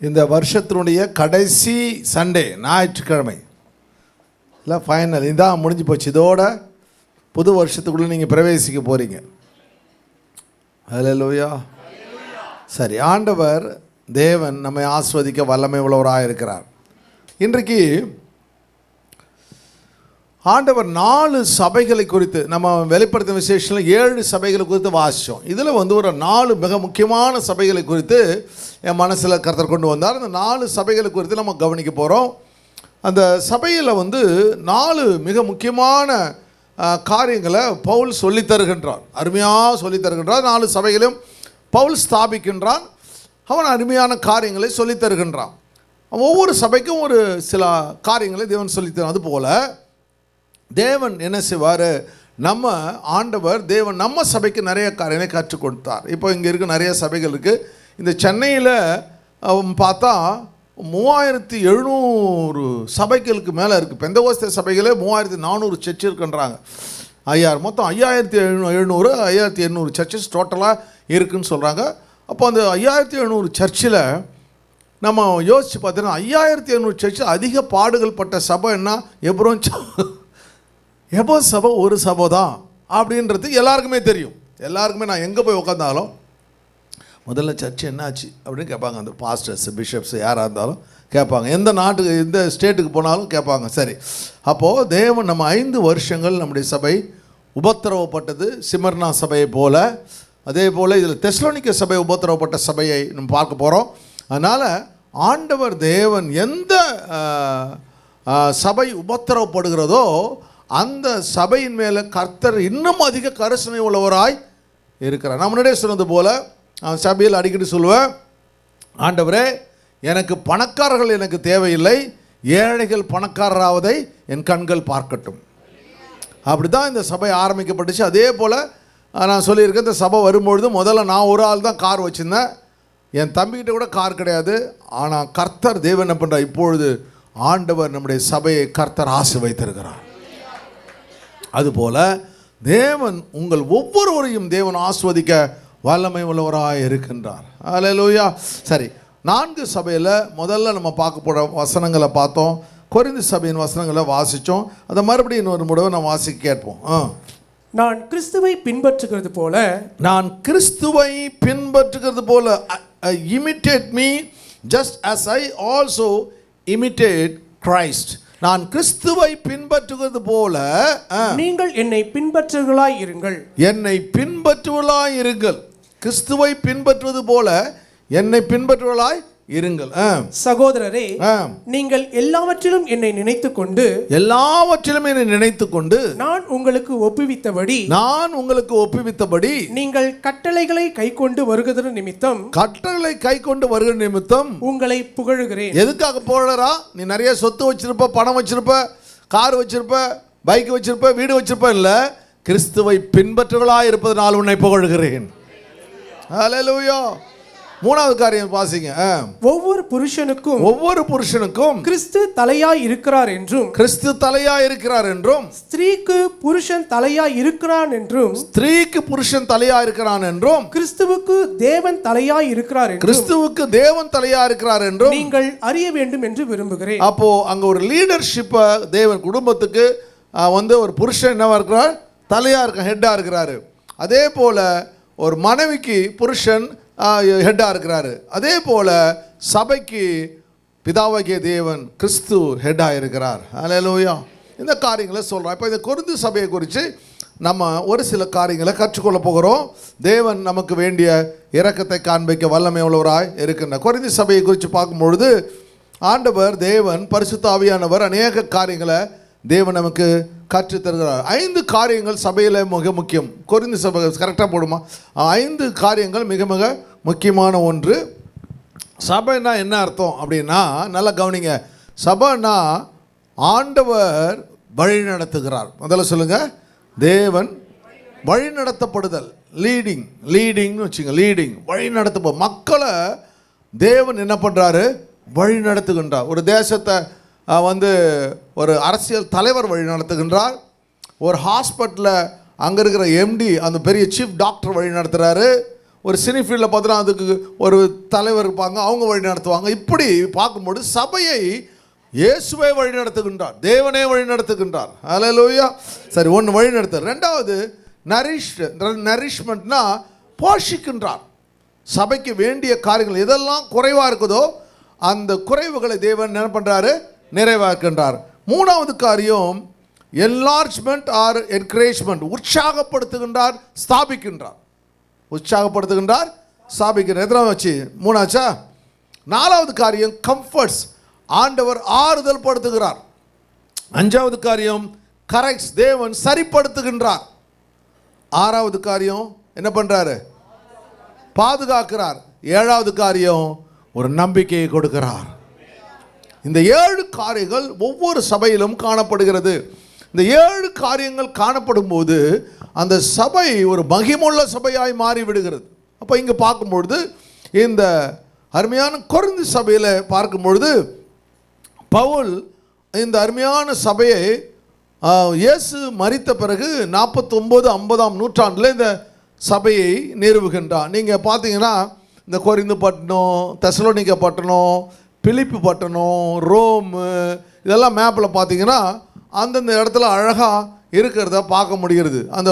இந்த வருஷத்தினுடைய கடைசி சண்டே ஞாயிற்றுக்கிழமை இல்லை ஃபைனல் இதான் முடிஞ்சு போச்சு. இதோட புது வருஷத்துக்குள்ளே நீங்கள் பிரவேசிக்க போகிறீங்க. ஹல்லேலூயா. சரி, ஆண்டவர் தேவன் நம்மை ஆஸ்வதிக்க வல்லமை உள்ளவராக இருக்கிறார். இன்றைக்கு ஆண்டவர் 4 சபைகளை குறித்து நம்ம வெளிப்படுத்தும் விசேஷத்தில் 7 சபைகளை குறித்து வாசித்தோம். இதில் ஒரு 4 மிக முக்கியமான சபைகளை குறித்து என் மனசில் கர்த்தர் கொண்டு வந்தார். அந்த 4 சபைகளை குறித்து நம்ம கவனிக்க போகிறோம். அந்த சபையில் 4 மிக முக்கியமான காரியங்களை பவுல் சொல்லித் தருகின்றான், அருமையாக சொல்லித் தருகின்றான். 4 சபைகளையும் பவுல் ஸ்தாபிக்கின்றான். அவன் அருமையான காரியங்களை சொல்லித் தருகின்றான். ஒவ்வொரு சபைக்கும் ஒரு சில காரியங்களை தேவன் சொல்லித் தரும். அதுபோல் தேவன் என்ன செய்வார், நம்ம ஆண்டவர் தேவன் நம்ம சபைக்கு நிறைய காரியங்களை கற்றுக் கொடுத்தார். இப்போ இங்கே இருக்க நிறைய சபைகள் இருக்குது. இந்த சென்னையில் பார்த்தா 3700 சபைகளுக்கு மேலே இருக்குது. பெந்தகோஸ்தே சபைகளே 3400 சர்ச் இருக்குன்றாங்க. மொத்தம் 5700 5800 சர்ச்சஸ் டோட்டலாக இருக்குதுன்னு சொல்கிறாங்க. அப்போ அந்த 5700 சர்ச்சில் நம்ம யோசித்து பார்த்தோன்னா 5800 சர்ச்சில் அதிக பாடுகள் பட்ட சபை என்ன? எபோ சபை ஒரு சபை தான் அப்படின்றது எல்லாருக்குமே தெரியும். எல்லாருக்குமே நான் எங்கே போய் உட்காந்தாலும் முதல்ல சர்ச்சு என்னாச்சு அப்படின்னு கேட்பாங்க. அந்த பாஸ்டர்ஸ் பிஷப்ஸ் யாராக இருந்தாலும் கேட்பாங்க. எந்த நாட்டுக்கு எந்த ஸ்டேட்டுக்கு போனாலும் கேட்பாங்க. சரி, அப்போது தேவன் நம்ம 5 வருஷங்கள் நம்முடைய சபை உபத்திரவப்பட்டது, சிமர்னா சபையை போல். அதே போல் இதில் தெஸ்லோனிக்க சபை உபத்திரவப்பட்ட சபையை நம்ம பார்க்க போகிறோம். அதனால் ஆண்டவர் தேவன் எந்த சபை உபத்திரவப்படுகிறதோ அந்த சபையின் மேலே கர்த்தர் இன்னும் அதிக கரிசனை உள்ளவராய் இருக்கிறார். நான் முன்னாடியே சொன்னது போல் சபையில் அடிக்கடி சொல்லுவேன், ஆண்டவரே எனக்கு பணக்காரர்கள் எனக்கு தேவையில்லை, ஏழைகள் பணக்காரராவதை என் கண்கள் பார்க்கட்டும். அப்படி தான் இந்த சபை ஆரம்பிக்கப்பட்டுச்சு. அதே போல் நான் சொல்லியிருக்கேன், இந்த சபை வரும்பொழுது முதல்ல நான் ஒரு ஆள் தான் கார் வச்சுருந்தேன். என் தம்பிக்கிட்ட கூட கார் கிடையாது. ஆனால் கர்த்தர் தேவன் என்ன பண்ணுறார், இப்பொழுது ஆண்டவர் நம்முடைய சபையை கர்த்தர் ஆசீர்வதித்திருக்கிறார். அதுபோல் தேவன் உங்கள் ஒவ்வொருவரையும் தேவன் ஆஸ்வதிக்க வல்லமை உள்ளவராக இருக்கின்றார். அல்லேலூயா. சரி, 4 சபையில் முதல்ல நம்ம பார்க்க போகிற வசனங்களை பார்த்தோம். கொரிந்து சபையின் வசனங்களை வாசித்தோம். அதை மறுபடியும் இன்னொரு முறை நம்ம வாசிக்க கேட்போம். நான் கிறிஸ்துவை பின்பற்றுகிறது போல, நான் கிறிஸ்துவை பின்பற்றுகிறது போல, imitate me just as I also imitate Christ. நான் கிறிஸ்துவை பின்பற்றுவது போல நீங்கள் என்னை பின்பற்றுவர்களாய் இருங்கள். என்னை பின்பற்றுவர்களாய் இருங்கள். கிறிஸ்துவை பின்பற்றுவது போல என்னை பின்பற்றுவர்களாய் இருங்கள். சகோதரரே, நீங்கள் எல்லாவற்றிலும் என்னை நினைத்துக்கொண்டு நான் உங்களுக்கு ஒப்புவித்தபடி நீங்கள் கட்டளைகளை கைக்கொண்டு வருகிற நிமித்தம் உங்களை புகழுகிறேன். எதுக்காக புகழறா? நீ நிறைய சொத்து வச்சிருப்ப, பணம் வச்சிருப்ப, கார் வச்சிருப்ப, பைக் வச்சிருப்ப, வீடு வச்சிருப்ப, இல்ல கிறிஸ்துவை பின்பற்றுவர்களாய் இருப்பதனால் உன்னை புகழுகிறேன். ஹல்லேலூயா. 3வது காரியம் வாசிங்க. ஒவ்வொரு புருஷனுக்கும் கிறிஸ்து தலையாய் இருக்கிறார் என்றும் ஸ்திரீக்கு புருஷன் தலையாய் இருக்கிறான் என்றும் கிறிஸ்துவுக்கு தேவன் தலையாய் இருக்கிறார் என்றும் நீங்கள் அறிய வேண்டும் என்று விரும்புகிறேன். அப்போ அங்க ஒரு லீடர்ஷிப்பை தேவன் குடும்பத்துக்கு ஒரு புருஷன் என்னவா இருக்கிறார்? தலையா இருக்க, ஹெட்டா இருக்கிறாரு. அதே போல ஒரு மனைவிக்கு புருஷன் ஹெட்டாக இருக்கிறாரு. அதே போல் சபைக்கு பிதாவாகிய தேவன் கிறிஸ்து ஹெட்டாக இருக்கிறார். அல்லேலூயா. இந்த காரியங்களை சொல்கிறோம். இப்போ இந்த கொரிந்து சபையை குறித்து நம்ம ஒரு சில காரியங்களை கற்றுக்கொள்ள போகிறோம். தேவன் நமக்கு வேண்டிய இரக்கத்தை காண்பிக்க வல்லமை உள்ளவராய் இருக்கின்ற கொரிந்து சபையை குறித்து பார்க்கும்பொழுது ஆண்டவர் தேவன் பரிசுத்த ஆவியானவர் அநேக காரியங்களை தேவன் நமக்கு கற்றுத்தருகிறார். 5 காரியங்கள் சபையில் மிக முக்கியம். கொரிந்து சபை கரெக்டாக போடுமா? 5 காரியங்கள் மிக மிக முக்கியமான ஒன்று. சபைன்னா என்ன அர்த்தம் அப்படின்னா, நல்லா கவனிங்க. சபைன்னா ஆண்டவர் வழி நடத்துகிறார். முதல்ல சொல்லுங்க, தேவன் வழி நடத்தப்படுதல், லீடிங்னு வச்சுங்க. லீடிங் வழி நடத்த மக்களை தேவன் என்ன பண்ணுறாரு? வழி நடத்துகின்றார். ஒரு தேசத்தை ஒரு அரசியல் தலைவர் வழி நடத்துகின்றார். ஒரு ஹாஸ்பிட்டலில் அங்கே இருக்கிற எம்டி, அந்த பெரிய சீஃப் டாக்டர் வழி நடத்துகிறாரு. ஒரு சினி ஃபீல்டில் பார்த்தோன்னா அதுக்கு ஒரு தலைவர் இருப்பாங்க, அவங்க வழி நடத்துவாங்க. இப்படி பார்க்கும்போது சபையை இயேசுவை வழி நடத்துகின்றார், தேவனே வழி நடத்துகின்றார். ஹல்லேலூயா. சரி, ஒன்று வழி நடத்து. ரெண்டாவது நரிஷ்மெண்ட்னா போஷிக்கின்றார். சபைக்கு வேண்டிய காரியங்கள் எதெல்லாம் குறைவாக இருக்குதோ அந்த குறைவுகளை தேவன் என்ன பண்ணுறாரு, நிறைவாக்கின்றார். மூணாவது காரியம் என்லார்ஜ்மெண்ட் ஆர் என்கரேஜ்மெண்ட், உற்சாகப்படுத்துகின்றார், ஸ்தாபிக்கின்றார். உற்சாகப்படுத்துகின்றார், ஸ்தாபிக்கின்றார். எத்தனை வச்சு மூணாச்சா? நாலாவது காரியம் கம்ஃபர்ட்ஸ், ஆண்டவர் ஆறுதல் படுத்துகிறார். அஞ்சாவது காரியம் கரெக்ட்ஸ், தேவன் சரிப்படுத்துகின்றார். ஆறாவது காரியம் என்ன பண்றாரு, பாதுகாக்கிறார். ஏழாவது காரியம் ஒரு நம்பிக்கையை கொடுக்கிறார். இந்த 7 காரியங்கள் ஒவ்வொரு சபையிலும் காணப்படுகிறது. இந்த 7 காரியங்கள் காணப்படும் போது அந்த சபை ஒரு மகிமுள்ள சபையாய் மாறிவிடுகிறது. அப்போ இங்கே பார்க்கும்பொழுது இந்த அருமையான கொரிந்து சபையில் பார்க்கும்பொழுது பவுல் இந்த அருமையான சபையை இயேசு மரித்த பிறகு 49-50ஆம் நூற்றாண்டில் இந்த சபையை நிறுவுகின்றார். நீங்கள் பார்த்தீங்கன்னா இந்த கொரிந்து பட்டணம், தெசலோனிக்கா பட்டணம், பிலிப்பு பட்டணம், ரோமு, இதெல்லாம் மேப்பில் பார்த்தீங்கன்னா அந்தந்த இடத்துல அழகாக இருக்கிறத பார்க்க முடிகிறது. அந்த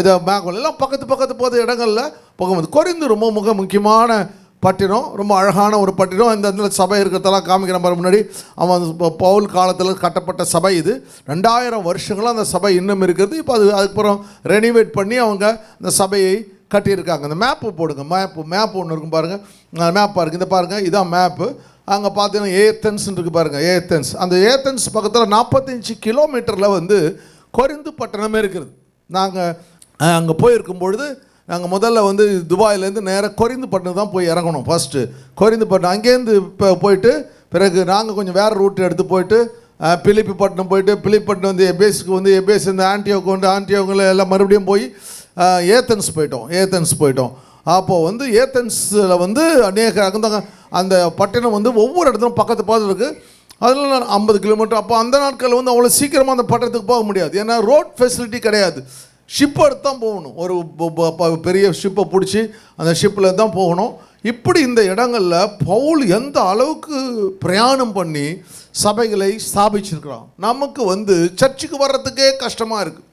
இதை மேப்பில் எல்லாம் பக்கத்து போகிற இடங்களில் போகும்போது கொரிந்து ரொம்ப முக்கியமான பட்டினம், ரொம்ப அழகான ஒரு பட்டினம். இந்த இடத்துல சபை இருக்கிறதெல்லாம் காமிக்கிற மாதிரி முன்னாடி அவன் பவுல் காலத்தில் கட்டப்பட்ட சபை இது. 2000 வருஷங்களாக அந்த சபை இன்னும் இருக்கிறது. இப்போ அதுக்கப்புறம் ரெனிவேட் பண்ணி அவங்க அந்த சபையை கட்டியிருக்காங்க. அந்த மேப்பு போடுங்க, மேப்பு ஒன்று இருக்கும் பாருங்கள், மேப்பாக இருக்குது. இந்த பாருங்கள், இதான் மேப்பு. அங்கே பார்த்தீங்கன்னா ஏத்தன்ஸ் இருக்குது பாருங்கள், ஏத்தன்ஸ். அந்த ஏத்தன்ஸ் பக்கத்தில் 45 கிலோமீட்டரில் வந்து கொரிந்து பட்டணமே இருக்கிறது. நாங்கள் அங்கே போயிருக்கும் பொழுது நாங்கள் முதல்ல வந்து துபாயிலேருந்து நேராக கொரிந்து பட்டணம் தான் போய் இறங்கணும். ஃபஸ்ட்டு கொரிந்து பட்டணம், அங்கேருந்து இப்போ போயிட்டு பிறகு நாங்கள் கொஞ்சம் வேறு ரூட் எடுத்து போயிட்டு பிலிப்பி பட்டணம் போயிட்டு, பிலிப்பி பட்டணம் வந்து எபேஸுக்கு வந்து எபேஸ் இந்த ஆன்டியோக்கு வந்து ஆன்டியோக்கில் எல்லாம் மறுபடியும் போய் ஏத்தன்ஸ் போயிட்டோம். அப்போது வந்து ஏத்தன்ஸில் வந்து அநேக அந்த பட்டணம் வந்து ஒவ்வொரு இடத்துலையும் பக்கத்து இருக்குது. அதில் 50 கிலோமீட்டர். அப்போ அந்த நாட்களில் வந்து அவ்வளோ சீக்கிரமாக அந்த பட்டணத்துக்கு போக முடியாது. ஏன்னா ரோட் ஃபெசிலிட்டி கிடையாது. ஷிப்பை எடுத்து தான் போகணும். ஒரு பெரிய ஷிப்பை பிடிச்சி அந்த ஷிப்பில் தான் போகணும். இப்படி இந்த இடங்களில் பவுல் எந்த அளவுக்கு பிரயாணம் பண்ணி சபைகளை ஸ்தாபிச்சிருக்கிறான். நமக்கு வந்து சர்ச்சுக்கு வர்றதுக்கே கஷ்டமாக இருக்குது.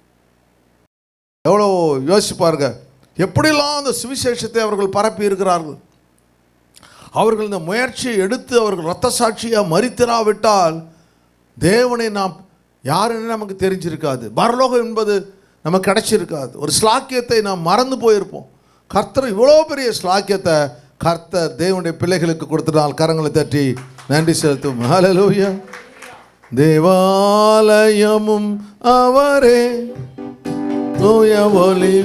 எவ்வளோ யோசிப்பாருங்க, எப்படிலாம் அந்த சுவிசேஷத்தை அவர்கள் பரப்பி இருக்கிறார்கள். அவர்கள் இந்த முயற்சியை எடுத்து அவர்கள் இரத்த சாட்சியாக மரித்திராவிட்டால் தேவனை நாம் யாருன்னு நமக்கு தெரிஞ்சிருக்காது. பரலோகம் என்பது நமக்கு கிடைச்சிருக்காது. ஒரு ஸ்லாக்கியத்தை நாம் மறந்து போயிருப்போம். கர்த்தர் இவ்வளோ பெரிய ஸ்லாக்கியத்தை கர்த்தர் தேவனுடைய பிள்ளைகளுக்கு கொடுத்ததால் கரங்களை தட்டி நன்றி செலுத்தும். ஹல்லேலூயா. தேவாலயமும் அவரே, தூய ஒளி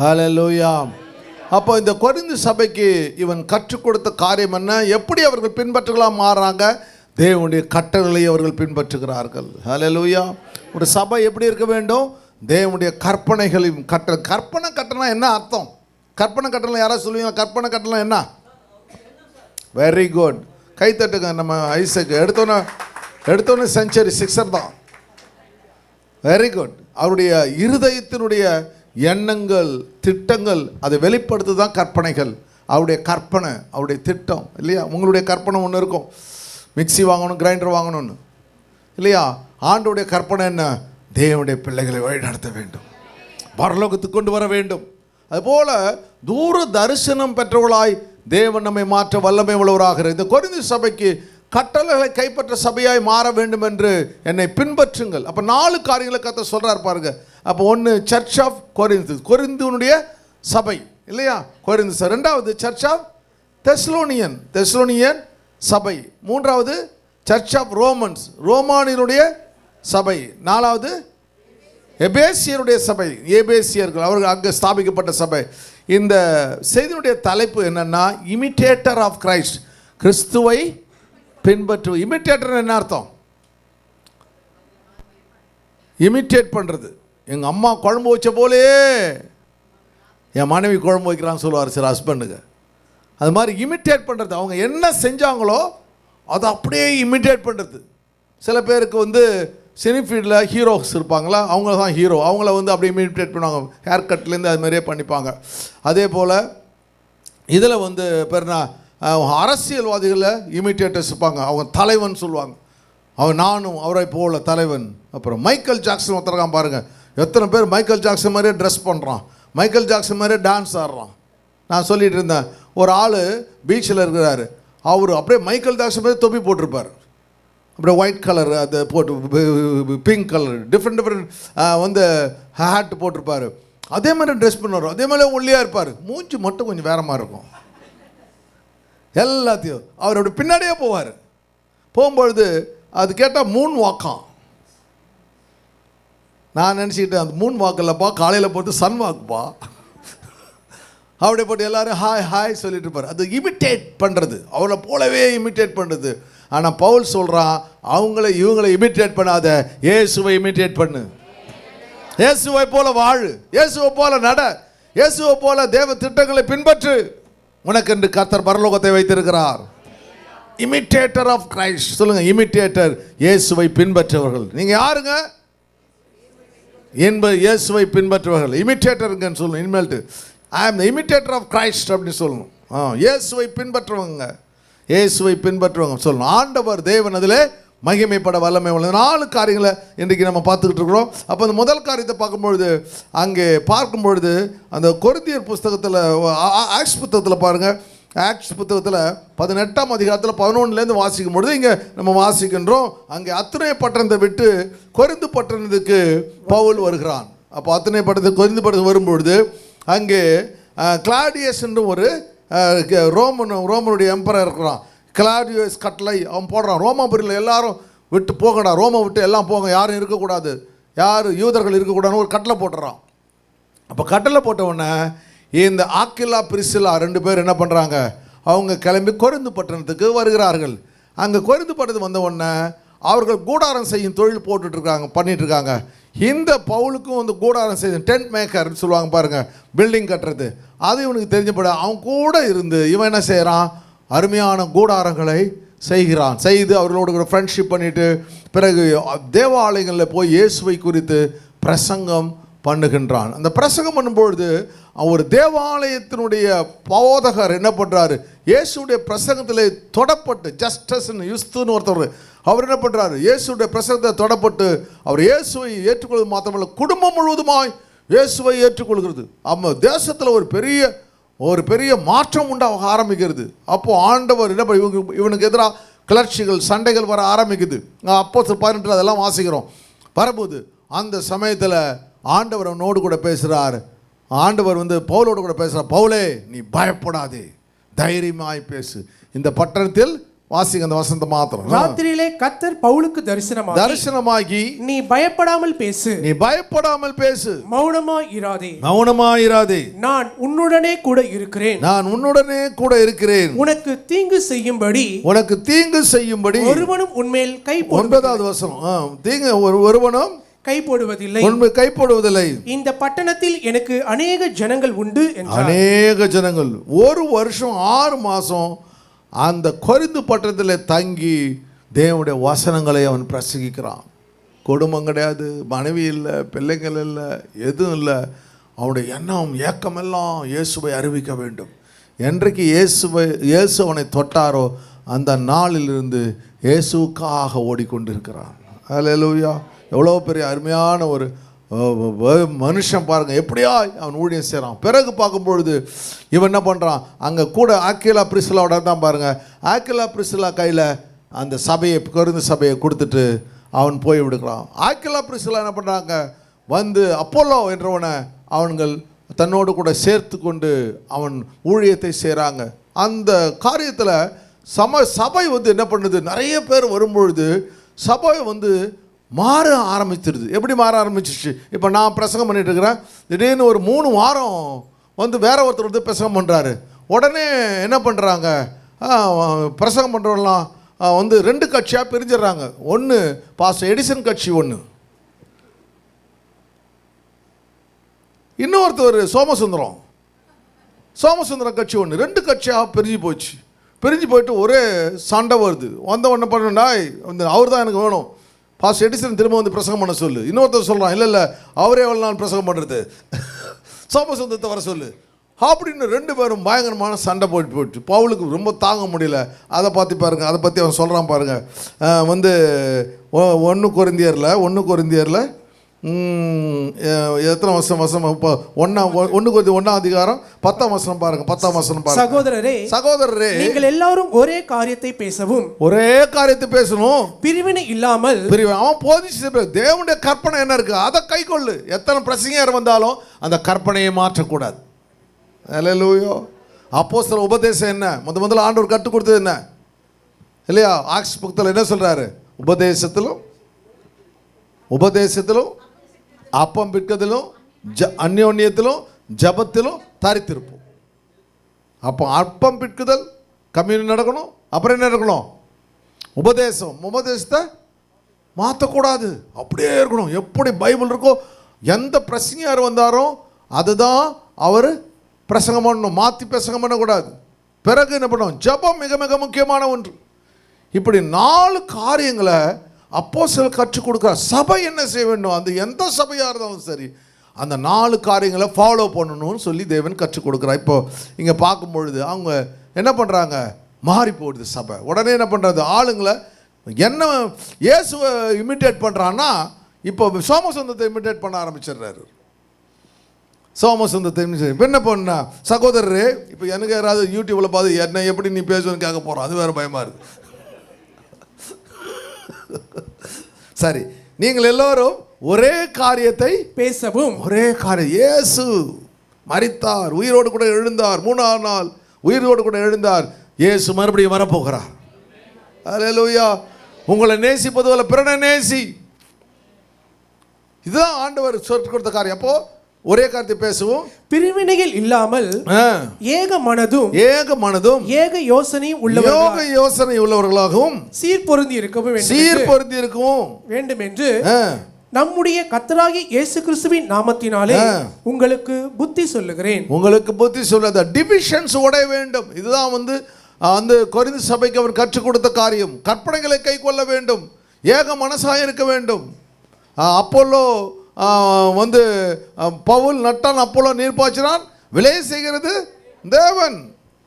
ஹல்லேலூயா. அப்போ இந்த கொரிந்து சபைக்கு இவன் கற்றுக் கொடுத்த காரியம் என்ன? எப்படி அவர்கள் பின்பற்றுகளாக மாறுறாங்க? தேவனுடைய கட்டளைகளை அவர்கள் பின்பற்றுகிறார்கள். ஹல்லேலூயா. ஒரு சபை எப்படி இருக்க வேண்டும்? தேவனுடைய கற்பனைகளையும் கற்பனை கட்டணம் என்ன அர்த்தம்? கற்பனை கட்டணம் யாராவது சொல்லுவீங்க? கற்பனை கட்டணம் என்ன? வெரி குட், கை தட்டுங்க. நம்ம ஐசக்கு எடுத்தோன்னே செஞ்சுரி 6 தான். Very good. அவருடைய இருதயத்தினுடைய எண்ணங்கள், திட்டங்கள், அதை வெளிப்படுத்து தான் கற்பனைகள். அவருடைய கற்பனை, அவருடைய திட்டம் இல்லையா? உங்களுடைய கற்பனை ஒன்று இருக்கும், மிக்சி வாங்கணும், கிரைண்டர் வாங்கணும்னு இல்லையா? ஆண்டோடைய கற்பனை என்ன? தேவனுடைய பிள்ளைகளை வழிநடத்த வேண்டும், பரலோகத்துக்கு கொண்டு வர வேண்டும். அதுபோல தூர தரிசனம் பெற்றவர்களாய் தேவன் நம்மை மாற்ற வல்லமை உள்ளவராக. இந்த கொரிந்து சபைக்கு கட்டளைகளை கைப்பற்ற சபையாய் மாற வேண்டும் என்று என்னை பின்பற்றுங்கள். அப்போ 4 காரியங்களை கர்த்தர் சொல்கிறார் பாருங்க. அப்போ ஒன்று, சர்ச் ஆஃப் கொரிந்து, கொரிந்துனுடைய சபை. இல்லையா? கொரிந்து சபை. ரெண்டாவது சர்ச் ஆஃப் தெஸ்லோனியன் சபை. மூன்றாவது சர்ச் ஆஃப் ரோமானியனுடைய சபை. நாலாவது எபேசியருடைய சபை, எபேசியர்கள் அவர்கள் அங்கே ஸ்தாபிக்கப்பட்ட சபை. இந்த செய்தியினுடைய தலைப்பு என்னன்னா, இமிட்டேட்டர் ஆஃப் கிரைஸ்ட், கிறிஸ்துவை பின்பற்று. இமிட்டேட்டர் என்ன அர்த்தம்? இமிட்டேட் பண்ணுறது. எங்கள் அம்மா குழம்பு வச்ச போலே என் மனைவி குழம்பு வைக்கிறான்னு சொல்லுவார் சில ஹஸ்பண்டுங்க. அது மாதிரி இமிட்டேட் பண்ணுறது. அவங்க என்ன செஞ்சாங்களோ அதை அப்படியே இமிட்டேட் பண்ணுறது. சில பேருக்கு வந்து சினி ஃபீல்டில் ஹீரோஸ் இருப்பாங்களா, அவங்க தான் ஹீரோ. அவங்கள வந்து அப்படியே இமிட்டேட் பண்ணுவாங்க, ஹேர் கட்லேருந்து அது மாதிரியே பண்ணிப்பாங்க. அதே போல் இதில் வந்து பேர்னா அரசியல்வாதிகளில் இமிட்டேட்டர்ஸ் இருப்பாங்க. அவங்க தலைவன் சொல்லுவாங்க, அவன் நானும் அவரை போல தலைவன். அப்புறம் மைக்கேல் ஜாக்சன் ஒருத்தரக்கான் பாருங்கள், எத்தனை பேர் மைக்கேல் ஜாக்சன் மாதிரியே ட்ரெஸ் பண்ணுறான், மைக்கேல் ஜாக்சன் மாதிரியே டான்ஸ் ஆடுறான். நான் சொல்லிகிட்டு இருந்தேன், ஒரு ஆள் பீச்சில் இருக்கிறாரு, அவர் அப்படியே மைக்கேல் ஜாக்சன் மாதிரி தொப்பி போட்டிருப்பார், அப்படியே ஒயிட் கலர் அதை போட்டு பிங்க் கலர் டிஃப்ரெண்ட் வந்து ஹேட் போட்டிருப்பார். அதே மாதிரி ட்ரெஸ் பண்ணுவார், அதே மாதிரி ஒல்லியாக இருப்பார், மூஞ்சி மட்டும் கொஞ்சம் வேற மாதிரி இருக்கும். எல்லாத்தையும் அவர் அப்படி பின்னாடியே போவார். போகும்பொழுது அது கேட்டால் மூன் வாக்காம். நான் நினச்சிக்கிட்டேன் அது மூன் வாக் இல்லைப்பா, காலையில் போட்டு சன் வாக்குப்பா. அப்படியே போட்டு எல்லோரும் ஹாய் ஹாய் சொல்லிட்டு இருப்பார். அது இமிட்டேட் பண்ணுறது, அவளை போலவே இமிட்டேட் பண்ணுறது. ஆனால் பவுல் சொல்கிறான், இவங்களை இமிட்டேட் பண்ணாத, இயேசுவை இமிட்டேட் பண்ணு. இயேசுவை போல வாழு, இயேசுவை போல நட, இயேசுவை போல தேவ திட்டங்களை பின்பற்று. உனக்கென்று கர்த்தர் பரலோகத்தை வைத்திருக்கிறார். இமிட்டேட்டர் ஆஃப் கிரைஸ்ட் சொல்லுங்க. இமிட்டேட்டர், இயேசுவை பின்பற்றவர்கள். நீங்கள் யாருங்க? இயேசுவை பின்பற்றுவர்கள் இமிட்டேட்டருங்கன்னு சொல்லணும். இனிமேல்ட்டு ஐ ஆம் த இமிட்டேட்டர் ஆஃப் கிரைஸ்ட் அப்படின்னு சொல்லணும். இயேசுவை பின்பற்றுவங்க, இயேசுவை பின்பற்றுவங்க சொல்லணும். ஆண்டவர் தேவன் அதில் மகிமைப்பட வல்லமை உள்ளது. 4 காரியங்களை இன்றைக்கு நம்ம பார்த்துக்கிட்டு இருக்கிறோம். அப்போ அந்த முதல் காரியத்தை பார்க்கும்பொழுது, அங்கே பார்க்கும்பொழுது அந்த கொரிந்தியர் புஸ்தகத்தில், ஆக்ஸ் புத்தகத்தில் பாருங்கள், ஆக்ஸ் புத்தகத்தில் 18ஆம் அதிகாரத்தில் 11லேருந்து வாசிக்கும் பொழுது இங்கே நம்ம வாசிக்கின்றோம், அங்கே அத்தனை பட்டணத்தை விட்டு கொரிந்து பட்டணத்துக்கு பவுல் வருகிறான். அப்போ அத்தனை பட்டணத்துக்கு கொரிந்து பட்டணத்துக்கு வரும்பொழுது அங்கே கிளாடியஸ் என்று ஒரு ரோமனுடைய எம்பரர் இருக்கிறான். கிளாடியஸ் கட்டளை அவன் போடுறான், ரோமாபுரியில் எல்லாரும் விட்டு போகடா, ரோமை விட்டு எல்லாம் போங்க, யாரும் இருக்கக்கூடாது, யாரும் யூதர்கள் இருக்கக்கூடாதுன்னு ஒரு கட்டளை போட்டுறான். அப்போ கட்டளை போட்ட உடனே இந்த ஆக்கிலா பிரிசிலா 2 பேர் என்ன பண்ணுறாங்க, அவங்க கிளம்பி கொரிந்து பட்டணத்துக்கு வருகிறார்கள். அங்கே கொரிந்து பட்டணத்துக்கு வந்த உடனே அவர்கள் கூடாரம் செய்யும் தொழில் பண்ணிகிட்ருக்காங்க. இந்த பவுலுக்கும் வந்து கூடாரம் செய்யும், டென்ட் மேக்கர்னு சொல்லுவாங்க பாருங்கள், பில்டிங் கட்டுறது, அது இவனுக்கு தெரிஞ்சப்பட அவன் கூட இருந்து இவன் என்ன செய்கிறான், அருமையான கூடாரங்களை செய்து அவர்களோடு கூட ஃப்ரெண்ட்ஷிப் பண்ணிவிட்டு பிறகு தேவாலயங்களில் போய் இயேசுவை குறித்து பிரசங்கம் பண்ணுகின்றான். அந்த பிரசங்கம் பண்ணும்பொழுது ஒரு தேவாலயத்தினுடைய போதகர் என்ன பண்ணுறாரு, இயேசுடைய பிரசங்கத்தில் தொடப்பட்டு, ஜஸ்டஸ்ன்னு யுஸ்துன்னு ஒருத்தர், அவர் என்ன பண்ணுறாரு, இயேசுடைய பிரசங்கத்தை தொடப்பட்டு அவர் இயேசுவை ஏற்றுக்கொள்வது மாத்திரமல்ல, குடும்பம் முழுவதுமாய் இயேசுவை ஏற்றுக்கொள்கிறது. நம்ம தேசத்தில் ஒரு பெரிய மாற்றம் உண்டாக ஆரம்பிக்கிறது. அப்போது ஆண்டவர் என்ன இவனுக்கு எதிராக கிளர்ச்சிகள், சண்டைகள் வர ஆரம்பிக்குது. அப்போஸ்தலர் 18 அதெல்லாம் வாசிக்கிறோம். வரும்போது அந்த சமயத்தில் ஆண்டவர் அவனோடு கூட பேசுகிறார். ஆண்டவர் வந்து பவுலோடு கூட பேசுகிறார், பவுலே நீ பயப்படாதே, தைரியமாய் பேசு. இந்த பட்டணத்தில் வாசிங்க அந்த வசந்த மாத்திரம். ராத்திரியிலே கர்த்தர் பவுலுக்கு தரிசனமாகி நீ பயப்படாமல் பேசு, மௌனமாய் இராதே, நான் உன்னுடனே கூட இருக்கிறேன், உனக்கு தீங்கு செய்யும்படி ஒருவனும் உன்மேல் கை போடுவதில்லை. 9வது வசனம், தீங்கு ஒருவனும் கை போடுவதில்லை. இந்த பட்டணத்தில் எனக்கு அநேக ஜனங்கள் உண்டு என்றார். அநேக ஜனங்கள் 1 வருஷம் 6 மாதம் அந்த கொரிந்து பட்டணத்தில் தங்கி தேவனுடைய வசனங்களை அவன் பிரசங்கிக்கிறான். குடும்பம் கிடையாது, மனைவி இல்லை, பிள்ளைங்கள் இல்லை, எதுவும் இல்லை. அவனுடைய எண்ணம் ஏக்கமெல்லாம் இயேசுவை அறிவிக்க வேண்டும். என்றைக்கு இயேசு அவனை தொட்டாரோ அந்த நாளிலிருந்து இயேசுக்காக ஓடிக்கொண்டிருக்கிறான். அல்லேலூயா. எவ்வளோ பெரிய அருமையான ஒரு மனுஷன் பாருங்கள், எப்படியா அவன் ஊழியம் செய்கிறான். பிறகு பார்க்கும்பொழுது இவன் என்ன பண்ணுறான், அங்கே கூட ஆக்கிலா பிரிசிலாவோட தான் பாருங்கள், ஆக்கிலா பிரிசிலா கையில் அந்த சபையை, கொரிந்து சபையை கொடுத்துட்டு அவன் போய் விடுக்கிறான். ஆக்கிலா பிரிசிலா என்ன பண்ணுறாங்க, வந்து அப்போலோ என்றவனை அவன்கள் தன்னோடு கூட சேர்த்து கொண்டு அவன் ஊழியத்தை செய்கிறாங்க. அந்த காரியத்தில் சபை வந்து என்ன பண்ணுது, நிறைய பேர் வரும்பொழுது சபை வந்து மாற ஆரம்பிச்சிருது. எப்படி மாற ஆரம்பிச்சிச்சு? இப்போ நான் பிரசங்கம் பண்ணிட்டு இருக்கிறேன், திடீர்னு ஒரு 3 வாரம் வந்து வேற ஒருத்தர் வந்து பிரசங்கம் பண்ணுறாரு. உடனே என்ன பண்ணுறாங்க, பிரசங்கம் பண்ணுறவங்களாம் வந்து 2 கட்சியாக பிரிஞ்சிடுறாங்க. ஒன்று பாஸ்டர் எடிசன் கட்சி, ஒன்று இன்னொருத்தர் சோமசுந்தரம் கட்சி, ஒன்று. 2 கட்சியாக பிரிஞ்சு போயிட்டு ஒரே சண்டை வருது. ஒன்று பண்ணா அவர் தான் எனக்கு வேணும், பாஸ்டர் எடிசன் திரும்ப வந்து பிரசங்கம் பண்ண சொல்லு. இன்னொருத்தர் சொல்கிறான், இல்லை அவரே எவ்வளோ நாள் பிரசங்கம் பண்ணுறது, சோமசுந்தரத்தை வர சொல்லு அப்படின்னு 2 பேரும் பயங்கரமான சண்டை போயிட்டு பவுலுக்கு ரொம்ப தாங்க முடியல. அதை பற்றி அவன் சொல்கிறான் பாருங்கள். வந்து 1 கொரிந்தியரில் எத்தனை வசனம் இப்போ 1 கொரிந்தியர் 1ஆம் அதிகாரம் 10ஆம் வசனம் பாருங்க. 10ஆம் வசனம் பாருங்க. சகோதரரே நீங்கள் எல்லாரும் ஒரே காரியத்தை பேசணும், பிரிவினை இல்லாமல். அவன் போதிச்சு தேவனுடைய கற்பனை என்ன இருக்கு அதை கைக்கொள்ளு. எத்தனை பிரசங்கியார் வந்தாலும் அந்த கற்பனையை மாற்றக்கூடாது. அல்லேலூயா. அப்போஸ்தலர் உபதேசம் என்ன, முதல்ல ஆண்டவர் கற்றுக் கொடுத்தது என்ன இல்லையா? ஆக்ஸ் புத்தகத்தில் என்ன சொல்றாரு? உபதேசத்திலும் அப்பம் பிற்கதிலும் அந்யோன்யத்திலும் ஜபத்திலும் தரித்திருப்போம். அப்போ அப்பம் பிற்குதல் கம்யூனி நடக்கணும். அப்புறம் என்ன நடக்கணும்? உபதேசத்தை மாற்றக்கூடாது, அப்படியே இருக்கணும். எப்படி பைபிள் இருக்கோ, எந்த பிரசங்கியார் வந்தாரோ அதுதான் அவர் பிரசங்கம் பண்ணணும், மாற்றி பிரசங்கம் பண்ணக்கூடாது. பிறகு என்ன பண்ணணும்? ஜபம் மிக மிக முக்கியமான ஒன்று. இப்படி 4 காரியங்களை அப்போஸ்தலர் கற்றுக் கொடுக்குற சபை என்ன செய்ய வேண்டும், அந்த எந்த சபையாக இருந்தாலும் சரி அந்த 4 காரியங்களை ஃபாலோ பண்ணணும்னு சொல்லி தேவன் கற்றுக் கொடுக்குறார். இப்போ இங்கே பார்க்கும் பொழுது அவங்க என்ன பண்ணுறாங்க, மாறி போடுது சபை. உடனே என்ன பண்ணுறது, ஆளுங்களை என்ன இயேசுவை இமிட்டேட் பண்ணுறான்னா இப்போ சோமசுந்தரத்தை இமிட்டேட் பண்ண ஆரம்பிச்சிடுறாரு. சோமசுந்தரத்தை இப்போ என்ன பண்ணா, சகோதரரே இப்போ எனக்கு யாராவது யூடியூப்பில் பார்த்து என்ன எப்படி நீ பேசுவேன்னு கேட்க போகிறோம், அது வேறு பயமாக இருக்குது. சரி, நீங்கள் எல்லோரும் ஒரே காரியத்தை பேசவும். ஒரே காரியம். இயேசு மரித்தார், உயிரோடு கூட எழுந்தார், 3ஆம் நாள் உயிரோடு கூட எழுந்தார். இயேசு மறுபடியும் வரப்போகிறார். அல்லேலூயா. உங்களை நேசிப்பது போல பிறனை நேசி. இதுதான் ஆண்டவர் சொல்லிக் கொடுத்த காரியம். அப்போ ஒரே காரியத்தை பேசுவோம், பிரிவினைகள் இல்லாமல் ஏக மனதும் ஏக யோசனை உள்ளவர்களாகவும் சீர்பொருந்தி இருக்கவும் வேண்டும் என்று நம்முடைய கர்த்தராகிய இயேசு கிறிஸ்துவின் நாமத்தினாலே உங்களுக்கு புத்தி சொல்லுகிறேன். டிவிஷன்ஸ் உடைய வேண்டும். இதுதான் வந்து அந்த கொரிந்து சபைக்கு அவர் கற்றுக் கொடுத்த காரியம். கற்பனைகளை கை கொள்ள வேண்டும், ஏக மனசாக இருக்க வேண்டும். அப்போலோ வந்து பவுல் நட்டான், அப்போலோ நீர் பாய்ச்சினான், விளைய செய்கிறது தேவன்.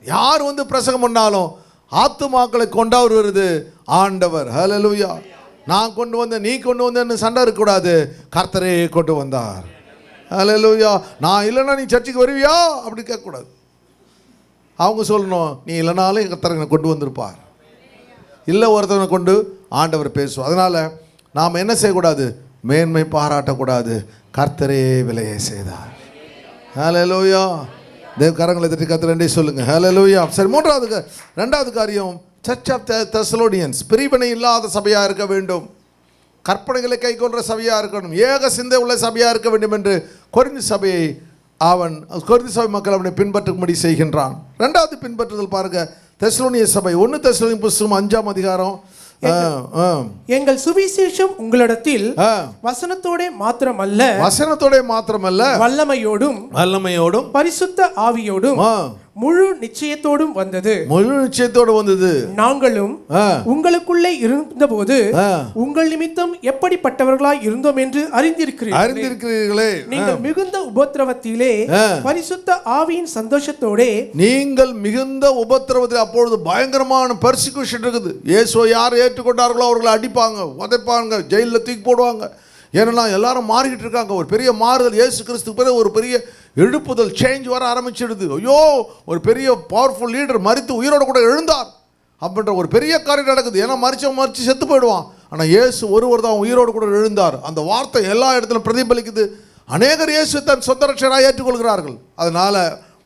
யார் வந்து பிரசங்கம் பண்ணாலும் ஆத்துமாக்களை கொண்டாவர் வருது ஆண்டவர். ஹல்லேலூயா. நான் கொண்டு வந்தேன், நீ கொண்டு வந்தேன்னு சண்டை இருக்கக்கூடாது, கர்த்தரே கொண்டு வந்தார். ஹல்லேலூயா. நான் இல்லைன்னா நீ சர்ச்சுக்கு வருவியா அப்படி கேட்கக்கூடாது. அவங்க சொல்லணும், நீ இல்லைனாலும் கர்த்தரை கொண்டு வந்திருப்பார். இல்லை ஒருத்தவனை கொண்டு ஆண்டவர் பேசுவோம். அதனால் நாம் என்ன செய்யக்கூடாது, மேன்மை பாராட்டக்கூடாது, கர்த்தரே விலையை செய்தார். ஹல்லேலூயா. தேவ கரங்களை தட்டி கர்த்தரே சொல்லுங்க. ஹல்லேலூயா. சரி, 2வது காரியம், சர்ச் ஆஃப் தெசலோனியன்ஸ் பிரிவினை இல்லாத சபையாக இருக்க வேண்டும், கற்பனைகளை கை கொள்கிற சபையாக இருக்கணும், ஏக சிந்தை உள்ள சபையாக இருக்க வேண்டும் என்று கொரிந்து சபை மக்கள் அவனை பின்பற்றும்படி செய்கின்றான். 2வது பின்பற்றுதல் பாருங்க, தெசலோனிய சபை. 1 தெசலோனிய புத்தகம் 5ஆம் அதிகாரம். எங்கள் சுவிசேஷம் உங்களிடத்தில் வசனத்தோட மாத்திரமல்ல வல்லமையோடும் பரிசுத்த ஆவியோடும் முழு நிச்சயத்தோடும் வந்தது. நாங்களும் உங்களுக்குள்ளே இருந்தபோது உங்கள் நிமித்தம் எப்படிப்பட்டவர்களாய் இருந்தோம் என்று அறிந்திருக்கிறீர்களே. நீங்கள் மிகுந்த உபத்திரவத்திலே பரிசுத்த ஆவியின் சந்தோஷத்தோட அப்பொழுது பயங்கரமான பெர்சிக்யூஷன் இருக்குது. இயேசுவை யார் ஏற்றுக்கொண்டார்களோ அவர்களை அடிப்பாங்க, உதைப்பாங்க, ஜெயிலில் தூக்கி போடுவாங்க. ஏன்னா எல்லாரும் மாறிக்கிட்டு இருக்காங்க. ஒரு பெரிய மாறுதல் இயேசு கிறிஸ்துக்கு பிறகு ஒரு பெரிய எழுப்புதல், சேஞ்ச் வர ஆரம்பிச்சிடுது. ஐயோ, ஒரு பெரிய பவர்ஃபுல் லீடர் மரித்து உயிரோடு கூட எழுந்தார் அப்படின்ற ஒரு பெரிய காரியம் நடக்குது. ஏன்னா மறிச்சு செத்து போயிடுவான். ஆனால் இயேசு ஒருவர் தான் உயிரோடு கூட எழுந்தார். அந்த வார்த்தை எல்லா இடத்துலையும் பிரதிபலிக்குது. அநேகர் இயேசு தன் சொந்த ரட்சகராய் ஏற்றுக்கொள்கிறார்கள். அதனால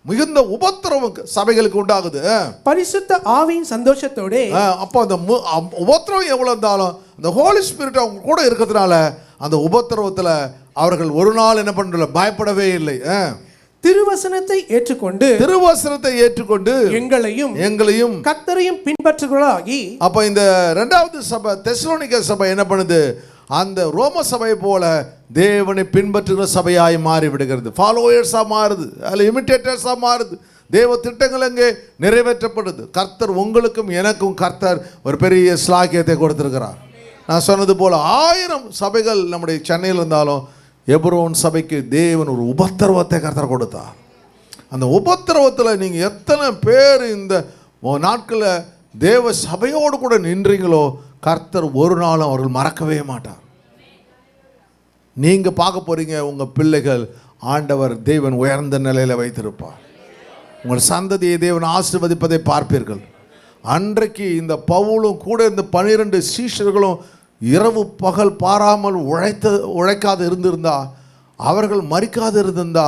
மிகுந்த உபத்திரவம் சபைகளுக்கு உண்டாகுது. பரிசுத்த ஆவியின் சந்தோஷத்தோட அப்போ அந்த உபத்திரவம் எவ்வளவு இருந்தாலும் அந்த ஹோலி ஸ்பிரிட் அவங்க கூட இருக்கிறதுனால அந்த உபத்திரவத்தில் அவர்கள் ஒரு நாள் என்ன பண்ணல, பயப்படவே இல்லை. திருவசனத்தை ஏற்றுக்கொண்டு எங்களையும் கர்த்தரையும் பின்பற்றுகிறாகி. அப்ப இந்த இரண்டாவது சபை தெசலோனிக்கே சபை என்ன பண்ணுது, அந்த ரோம சபை போல தேவனை பின்பற்றுகிற சபையாய் மாறி விடுகிறது. ஃபாலோயர்ஸாக மாறுது, அதில் இமிட்டேட்டர்ஸாக மாறுது. தேவ திட்டங்கள் அங்கே நிறைவேற்றப்படுது. கர்த்தர் உங்களுக்கும் எனக்கும் கர்த்தர் ஒரு பெரிய ஸ்லாக்கியத்தை கொடுத்திருக்கிறார். நான் சொன்னது போல 1000 சபைகள் நம்முடைய சென்னையில் இருந்தாலும் எப்ரோன் சபைக்கு தேவன் ஒரு உபத்திரவத்தை கர்த்தர் கொடுத்தார். அந்த உபத்திரவத்தில் நீங்கள் எத்தனை பேர் இந்த நாட்களில் தேவ சபையோடு கூட நின்றீங்களோ கர்த்தர் ஒரு நாளும் அவர்கள் மறக்கவே மாட்டார். நீங்கள் பார்க்க போகிறீங்க, உங்கள் பிள்ளைகள் ஆண்டவர் தேவன் உயர்ந்த நிலையில் வைத்திருப்பார். உங்கள் சந்ததியை தேவன் ஆசீர்வதிப்பதை பார்ப்பீர்கள். அன்றைக்கு இந்த பவுலும் கூட இந்த 12 சீஷர்களும் இரவு பகல் பாராமல் உழைக்காது இருந்திருந்தா, அவர்கள் மறிக்காது இருந்திருந்தா,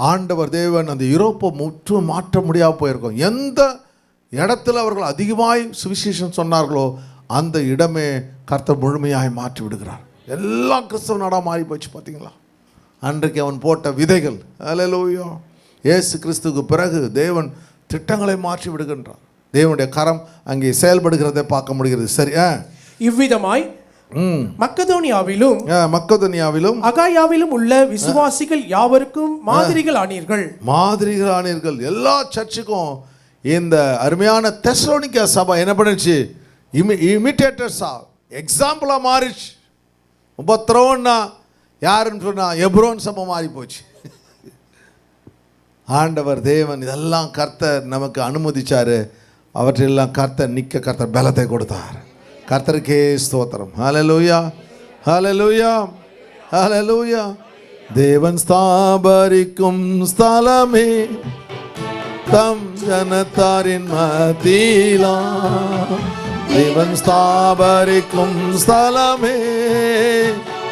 ஆண்டவர் தேவன் அந்த யூரோப்பை முற்றும் மாற்ற முடியாமல் போயிருக்கும். எந்த இடத்துல அவர்கள் அதிகமாய் சுவிசேஷம் சொன்னார்களோ அந்த இடமே கர்த்தர் முழுமையாய் மாற்றி விடுகிறார். எல்லாம் கிறிஸ்தவ நாடாக மாறி போச்சு. பார்த்தீங்களா, அன்றைக்கு அவன் போட்ட விதைகள். அல்லேலூயா. இயேசு கிறிஸ்துவுக்கு பிறகு தேவன் திட்டங்களை மாற்றி விடுகின்றார். தேவனுடைய கரம் அங்கே செயல்படுகிறதை பார்க்க முடிகிறது. சரி, இவ்விதமாய் மக்கதோனியாவிலும் அகாயாவிலும் உள்ள விசுவாசிகள் யாவருக்கும் மாதிரிகள் ஆனீர்கள். எல்லா சர்ச்சுக்கும் இந்த அருமையான தெசலோனிக்கே சபை என்ன பண்ணுச்சு, இமிட்டேட்டர்ஸா எக்ஸாம்பிளா மாறிச்சு. உபத்திரவம்னா யாருன்னு சொன்னா எப்ரோன் சபை மாறி போச்சு. ஆண்டவர் தேவன் இதெல்லாம் கர்த்தர் நமக்கு அனுமதிச்சாரு. அவற்றெல்லாம் கர்த்தர் நிற்க கர்த்தர் பலத்தை கொடுத்தார். கர்த்தருக்கே ஸ்தோத்திரம். ஹல்லேலூயா, ஹல்லேலூயா, ஹல்லேலூயா. தேவன் ஸ்தாபரிக்கும் ஸ்தலமே தம் ஜனத்தாரின் மத்தியிலா, தேவன் ஸ்தாபரிக்கும் ஸ்தலமே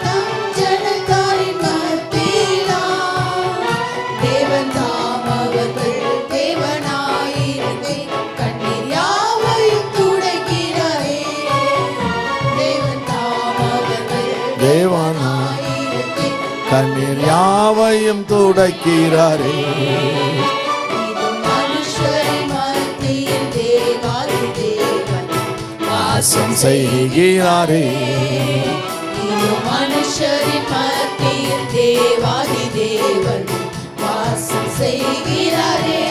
தம் ஜனத்தாரின் மத்தியிலா, தேவன் தாம் அவர்கள் தேவனாயிருந்து கண்ணீர் யாவையும் துடைக்கிறாரே. தேவன் தாம் அவர்கள் தேவனாயிருந்து கண்ணீர் யாவையும் துடைக்கிறாரே. வாசம் செய்கிறாரே. மனுஷரின் மத்தியில் தேவாதி தேவன் வாசம் செய்கிறாரே.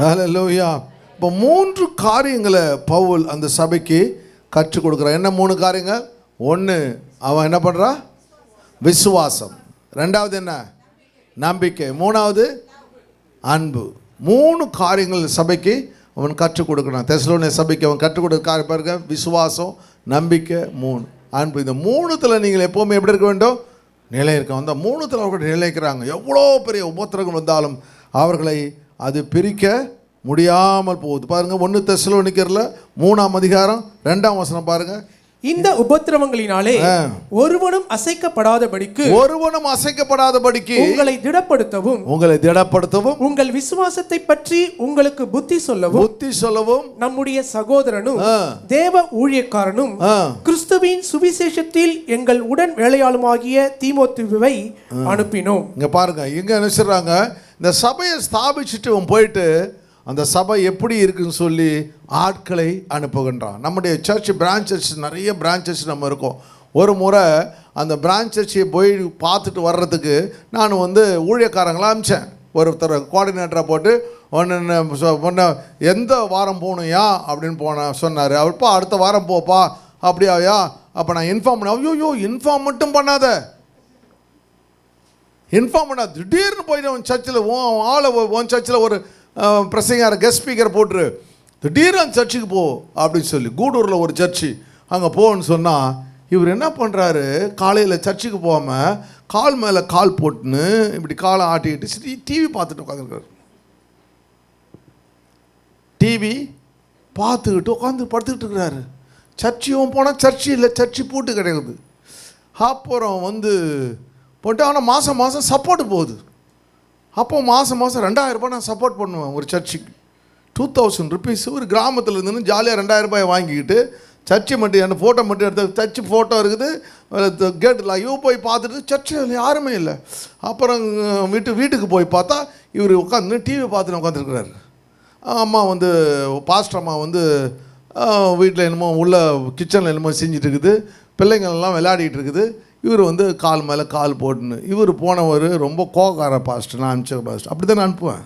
ஹல்லேலூயா. இப்போ 3 காரியங்களை பவுல் அந்த சபைக்கு கற்றுக் கொடுக்குறான். என்ன 3 காரியங்கள்? 1, அவன் என்ன பண்ணுறான்? விசுவாசம். 2வது என்ன? நம்பிக்கை. 3வது அன்பு. 3 காரியங்கள் சபைக்கு அவன் கற்றுக் கொடுக்கணும். தெசலோனிய சபைக்கு அவன் கற்றுக் கொடுக்க காரியம் பாருங்க, விசுவாசம், நம்பிக்கை, 3 அன்பு. இந்த 3த்துல நீங்கள் எப்போவுமே எப்படி இருக்க வேண்டும்? நிலை இருக்க. அந்த 3த்துல அவர்கள் நிலைக்கிறாங்க. எவ்வளோ பெரிய உபத்திரங்கள் வந்தாலும் அவர்களை அது பிரிக்க முடியாமல் போகுது. பாருங்க, 1 தெசலோனிக்கர்ல 3ஆம் அதிகாரம் 2ஆம் வசனம் பாருங்க. இந்த உபத்திரவங்களினாலே ஒருவனும் அசைக்கப்படாதபடிக்கு உங்களை திடப்படுத்தவும் உங்கள் விசுவாசத்தை பற்றி உங்களுக்கு புத்தி சொல்லவும் நம்முடைய சகோதரனும் தேவ ஊழியக்காரனும் கிறிஸ்துவின் சுவிசேஷத்தில் எங்கள் உடன் வேலையாளுமாகிய தீமோத்தேயுவை அனுப்பினோம். இங்க பாருங்க, இங்க என்ன சொல்றாங்க, இந்த சபையை ஸ்தாபிச்சுட்டு போயிட்டு அந்த சபை எப்படி இருக்குன்னு சொல்லி ஆட்களை அனுப்புகின்றான். நம்முடைய சர்ச் பிரான்ச்சஸ், நிறைய பிரான்ச்சஸ் நம்ம இருக்கோம். ஒரு முறை அந்த பிரான்ச்சஸை போய் பார்த்துட்டு வர்றதுக்கு நான் ஊழியக்காரங்களை அனுப்பிச்சேன். ஒருத்தர் கோஆர்டினேட்டரை போட்டு ஒன்று எந்த வாரம் போகணுயா அப்படின்னு சொன்னார். அவர்ப்பா அடுத்த வாரம் போப்பா. அப்படியாயா? அப்போ நான் இன்ஃபார்ம் பண்ண, ஐயோ இன்ஃபார்ம் மட்டும் பண்ணாத, திடீர்னு போயிட்டு உன் சர்ச்சில் உன் சர்ச்சில் ஒரு பிரசங்கர் கெஸ்ட் ஸ்பீக்கர் போட்டுரு, திடீர்னு அந்த சர்ச்சுக்கு போ அப்படின்னு சொல்லி, கூடூரில் ஒரு சர்ச்சு, அங்கே போன்னு சொன்னால் இவர் என்ன பண்ணுறாரு, காலையில் சர்ச்சுக்கு போகாமல் கால் மேலே கால் போட்டுன்னு இப்படி காலை ஆட்டிக்கிட்டு சரி டிவி பார்த்துட்டு உட்காந்துருக்காரு. டிவி பார்த்துக்கிட்டு உட்காந்து படுத்துக்கிட்டு இருக்கிறாரு. சர்ச்சையும் போனால் சர்ச்சு இல்லை, சர்ச்சு பூட்டு கிடையாது. அப்புறம் வந்து போட்டு, ஆனால் மாதம் மாதம் சப்போர்ட்டு போகுது. அப்போ மாதம் மாதம் 2000 ரூபாய் நான் சப்போர்ட் பண்ணுவேன் ஒரு சர்ச்சுக்கு. 2000 ருபீஸ். ஒரு கிராமத்தில் இருந்துன்னு ஜாலியாக 2000 ரூபாயை வாங்கிக்கிட்டு சர்ச்சை மட்டும் என்ன ஃபோட்டோ மட்டும் எடுத்து, சர்ச்சு ஃபோட்டோ இருக்குது, கேட்டில் ஐயோ போய் பார்த்துட்டு சர்ச்சில் யாருமே இல்லை. அப்புறம் வீட்டுக்கு போய் பார்த்தா இவர் உட்காந்து டிவி பார்த்துன்னு உட்காந்துருக்குறாரு. அம்மா வந்து பாஸ்டர் அம்மா வந்து வீட்டில் என்னமோ உள்ள கிச்சனில் என்னமோ செஞ்சுட்டு இருக்குது, பிள்ளைங்கள்லாம் விளையாடிட்டு இருக்குது. இவர் வந்து கால் மேலே கால் போட்டுன்னு, இவர் போனவர் ரொம்ப கோகார பாஸ்டர், நான் அனுப்பிச்ச பாஸ்டர், அப்படி தான் நான் அனுப்புவேன்.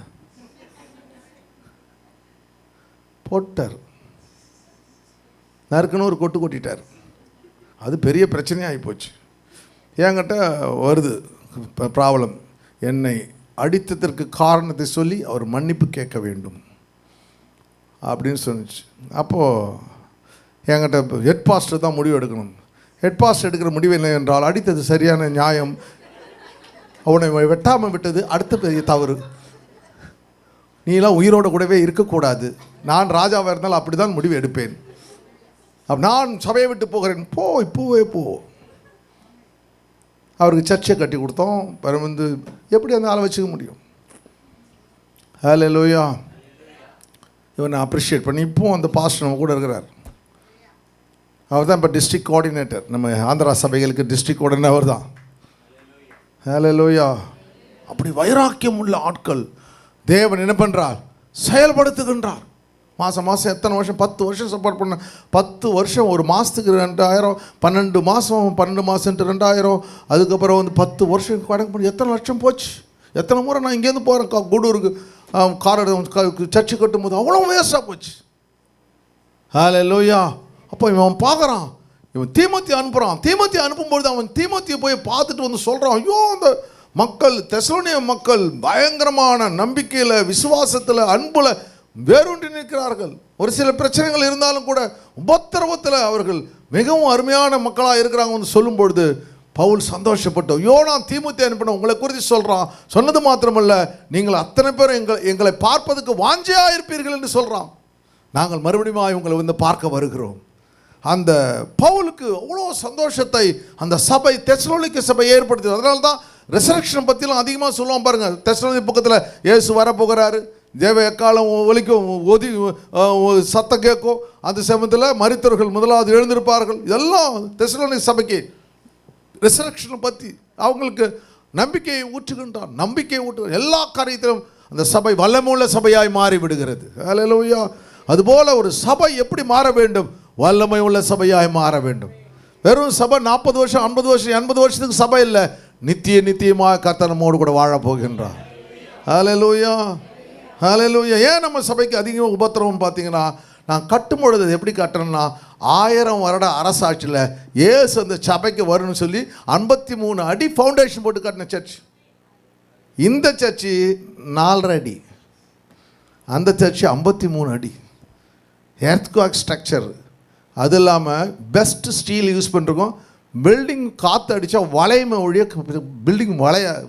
போட்டார், நறுக்குன்னு ஒரு கொட்டு கொட்டிட்டார். அது பெரிய பிரச்சனையாக ஆகிப்போச்சு. என்கிட்ட வருது ப்ராப்ளம், என்னை அடித்ததற்கு காரணத்தை சொல்லி அவர் மன்னிப்பு கேட்க வேண்டும் அப்படின்னு சொன்னிச்சு. அப்போது என்கிட்ட ஹெட் பாஸ்டர் தான் முடிவு எடுக்கணும். ஹெட் பாஸ்டர் எடுக்கிற முடிவு இல்லை என்றால், அடித்தது சரியான நியாயம், அவனை வெட்டாமல் விட்டது அடுத்த பெரிய தவறு, நீலாம் உயிரோடு கூடவே இருக்கக்கூடாது, நான் ராஜாவாக இருந்தாலும் அப்படி தான் முடிவு எடுப்பேன், நான் சபையை விட்டு போகிறேன், இப்போவே போ. அவருக்கு சர்ச்சை கட்டி கொடுத்தோம். பிறகு வந்து எப்படி அந்த ஆளை வச்சுக்க முடியும்? ஹல்லேலூயா. இவனை அப்ரிஷியேட் பண்ணி இப்போது அந்த பாஸ்டர் நம்ம கூட இருக்கிறார். அவர் தான் இப்போ டிஸ்ட்ரிக்ட் கோஆர்டினேட்டர், நம்ம ஆந்திரா சபைகளுக்கு டிஸ்ட்ரிக்ட் கோஆர்டினேட்டர் அவர் தான். ஹல்லேலூயா. அப்படி வைராக்கியம் உள்ள ஆட்கள் தேவன் என்ன பண்ணுறார்? செயல்படுத்துகின்றார். மாதம் மாதம் எத்தனை வருஷம்? 10 வருஷம் சப்போர்ட் பண்ண. 10 வருஷம், ஒரு மாதத்துக்கு 2000, 12 மாதம் 12 மாதம் 2000, அதுக்கப்புறம் வந்து 10 வருஷம் கணக்கு பண்ணி எத்தனை லட்சம் போச்சு. எத்தனை முறை நான் இங்கேருந்து போகிறேன் கூடூருக்கு கார் சர்ச்சு கட்டும் போது அவ்வளோ வேஸ்ட்டாக போச்சு. ஹல்லேலூயா. அப்போ இவன் பார்க்குறான், இவன் தீமோத்தி அனுப்புகிறான். தீமோத்தி அனுப்பும்பொழுது அவன் தீமோத்தியை போய் பார்த்துட்டு வந்து சொல்கிறான், ஐயோ அந்த மக்கள், தெசலோனிய மக்கள் பயங்கரமான நம்பிக்கையில், விசுவாசத்தில், அன்பில் வேரூன்றி நிற்கிறார்கள். ஒரு சில பிரச்சனைகள் இருந்தாலும் கூட உபத்திரவத்தில் அவர்கள் மிகவும் அருமையான மக்களாக இருக்கிறாங்க வந்து சொல்லும் பொழுது பவுல் சந்தோஷப்பட்டோம். ஐயோ நான் தீமோத்தி அனுப்பின உங்களை குறித்து சொல்கிறான். சொன்னது மாத்திரமல்ல, நீங்கள் அத்தனை பேர் எங்களை பார்ப்பதற்கு வாஞ்சையாக இருப்பீர்கள் என்று சொல்கிறான். நாங்கள் மறுபடியும் உங்களை வந்து பார்க்க வருகிறோம். அந்த பவுலுக்கு அவ்வளோ சந்தோஷத்தை அந்த சபை, தெசலோனிக்க சபை ஏற்படுத்தி. அதனால தான் ரெசரக்ஷன் பற்றிலாம் அதிகமாக சொல்லுவோம் பாருங்கள். தெசலோனிக்க பக்கத்தில் இயேசு வரப்போகிறாரு, தேவ எக்காலம் ஒலிக்கும், சத்தம் கேட்கும், அந்த சமயத்தில் மரித்தவர்கள் முதலாவது எழுந்திருப்பார்கள். இதெல்லாம் தெசலோனிக்க சபைக்கு ரெசரக்ஷனை பற்றி அவங்களுக்கு நம்பிக்கையை ஊற்றுகின்றான். நம்பிக்கையை ஊற்று எல்லா காரியத்திலும் அந்த சபை வல்லமுள்ள சபையாய் மாறி விடுகிறது. ஹல்லேலூயா. அதுபோல் ஒரு சபை எப்படி மாற வேண்டும்? வல்லமை உள்ள சபையாய் மாற வேண்டும். வெறும் சபை 40 வருஷம் 50 வருஷம் 80 வருஷத்துக்கு சபை இல்லை, நித்தியமாக கர்த்தர் நம்மோடு கூட வாழ போகின்றார். ஹல்லேலூயா. ஹல்லேலூயா. ஏன் நம்ம சபைக்கு அதிகமாக உபத்திரவம் பார்த்தீங்கன்னா, நான் கட்டும் பொழுது எப்படி கட்டுறேன்னா, 1000 வருட அரசாட்சியில் ஏசு அந்த சபைக்கு வரும்னு சொல்லி 53 அடி ஃபவுண்டேஷன் போட்டு கட்டின சர்ச். இந்த சர்ச்சு 4.5 அடி, அந்த சர்ச்சு 53 அடி. எர்த்குவாக் ஸ்ட்ரக்சர், அது இல்லாமல் பெஸ்ட் ஸ்டீல் யூஸ் பண்ணிருக்கோம். பில்டிங் காற்று அடித்தா வளையமை ஒழிய பில்டிங்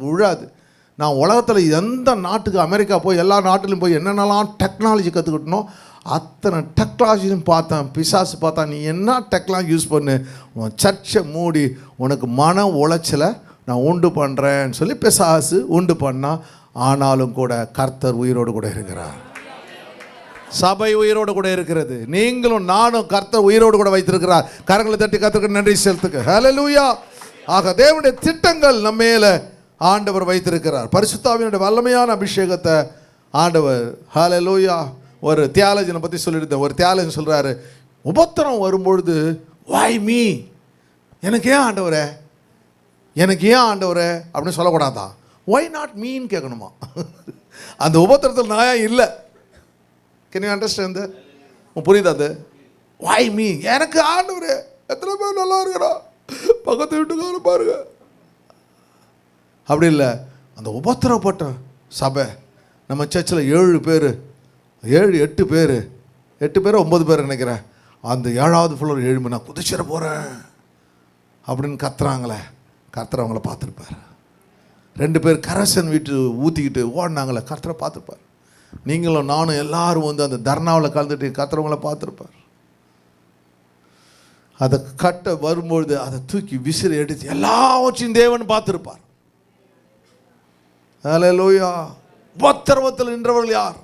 விழாது. நான் உலகத்தில் எந்த நாட்டுக்கு, அமெரிக்கா போய் எல்லா நாட்டிலும் போய் என்னென்னலாம் டெக்னாலஜி கற்றுக்கிட்டனோ அத்தனை டெக்னாலஜியும் பார்த்தேன். பிசாசு பார்த்தா, நீ என்ன டெக்னாலஜி யூஸ் பண்ணு, உன் சர்ச்சை மூடி உனக்கு மன உளைச்சலை நான் உண்டு பண்ணுறேன்னு சொல்லி பிசாசு உண்டு பண்ணால், ஆனாலும் கூட கர்த்தர் உயிரோடு கூட இருக்கிறார். சபை உயிரோடு கூட இருக்கிறது. நீங்களும் நானும் கர்த்தர் உயிரோடு கூட வைத்திருக்கிறார். கரங்களை தட்டி கர்த்தருக்கு நன்றி செலுத்துங்க. ஹல்லேலூயா. ஆக தேவனுடைய திட்டங்கள் நம்ம மேலே ஆண்டவர் வைத்திருக்கிறார். பரிசுத்த ஆவியினுடைய வல்லமையான அபிஷேகத்தை ஆண்டவர். ஹல்லேலூயா. ஒரு தியாலஜனை பற்றி சொல்லியிருந்தேன். ஒரு தியாலஜன் சொல்கிறாரு, உபத்திரம் வரும்பொழுது வை மீ, எனக்கு ஏன் ஆண்டவரே, எனக்கு ஏன் ஆண்டவரே அப்படின்னு சொல்லக்கூடாதான். ஒய் நாட் மீன்னு கேட்கணுமா? அந்த உபத்திரத்தில் நான் ஏன் இல்லை? Can you understand? புரியுதா? அது வை மீ, எனக்கு ஆண்டவரே, எத்தனை பேர் நல்லா இருக்கிறா, பக்கத்து வீட்டுக்கார பாருங்க. அப்படி இல்லை. அந்த உபத்திரப்பட்ட சபை நம்ம சர்ச்சில் 7 பேர் 8 பேர் 9 பேர் நினைக்கிறேன். அந்த 7வது ஃப்ளோர் 7 மணி நான் குதிச்சிட போகிறேன் அப்படின்னு கத்துறாங்களே, கர்த்தர் அவங்கள பார்த்துருப்பார். 2 பேர் கரசன் வீட்டு ஊற்றிக்கிட்டு ஓடினாங்களே, கர்த்தரை பார்த்துருப்பார். நீங்களும் நானும் எல்லாரும் வந்து அந்த தர்ணாவில் கலந்துட்டு கர்த்தரவங்களை பார்த்துருப்பார். அதை கட்ட வரும்பொழுது அதை தூக்கி விசிறி எடுத்து எல்லாவற்றையும் தேவன் பார்த்திருப்பார். ஹல்லேலூயா. உபத்திரவத்தில் நின்றவர்கள் யார்?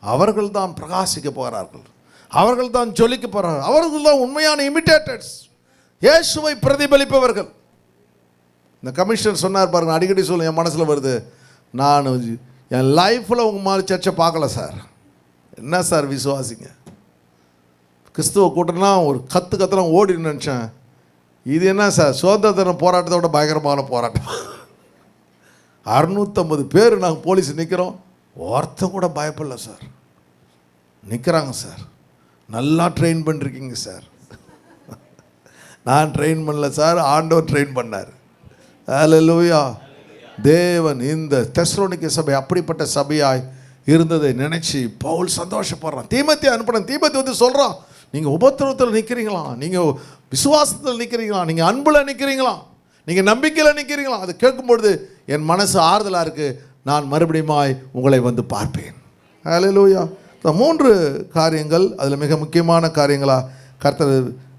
அவர்கள் தான் பிரகாசிக்க போகிறார்கள், அவர்கள் தான் ஜொலிக்க போகிறார்கள், அவர்கள் தான் உண்மையான இமிட்டேட்டர்ஸ், இயேசுவை பிரதிபலிப்பவர்கள். இந்த கமிஷனர் சொன்னார் பாருங்க, அடிக்கடி சொல்ல என் மனசில் வருது, நான் என் லைஃப்பில் உங்கள் மாதிரி சர்ச்சை பார்க்கல சார். என்ன சார் விசுவாசிங்க, கிறிஸ்துவ கூட்டம்னா ஒரு கத்துலாம் ஓடின்னு நினச்சேன். இது என்ன சார் சுதந்திர போராட்டத்தோட பயங்கரமான போராட்டம். 650 பேர் நாங்கள் போலீஸ் நிற்கிறோம், ஒருத்தன் கூட பயப்படல சார். நிற்கிறாங்க சார், நல்லா ட்ரெயின் பண்ணிருக்கீங்க சார். நான் ட்ரெயின் பண்ணல சார், ஆண்டவர் ட்ரெயின் பண்ணார். ஹல்லேலூயா. தேவன் இந்த தெசலோனிக்கே சபை அப்படிப்பட்ட சபையாய் இருந்ததை நினைச்சு பவுல் சந்தோஷப்படுறான். தீமோத்தேயுவை அனுப்புறான். தீமோத்தேயு வந்து சொல்கிறான், நீங்கள் உபத்திரவத்தில் நிற்கிறீங்களா, நீங்கள் விசுவாசத்தில் நிற்கிறீங்களா, நீங்கள் அன்பில் நிற்கிறீங்களா, நீங்கள் நம்பிக்கையில் நிற்கிறீங்களா? அது கேட்கும்பொழுது என் மனசு ஆறுதலாக இருக்குது. நான் மறுபடியுமாய் உங்களை வந்து பார்ப்பேன். ஹல்லேலூயா. 3 காரியங்கள் அதில் மிக முக்கியமான காரியங்களாக கர்த்தர்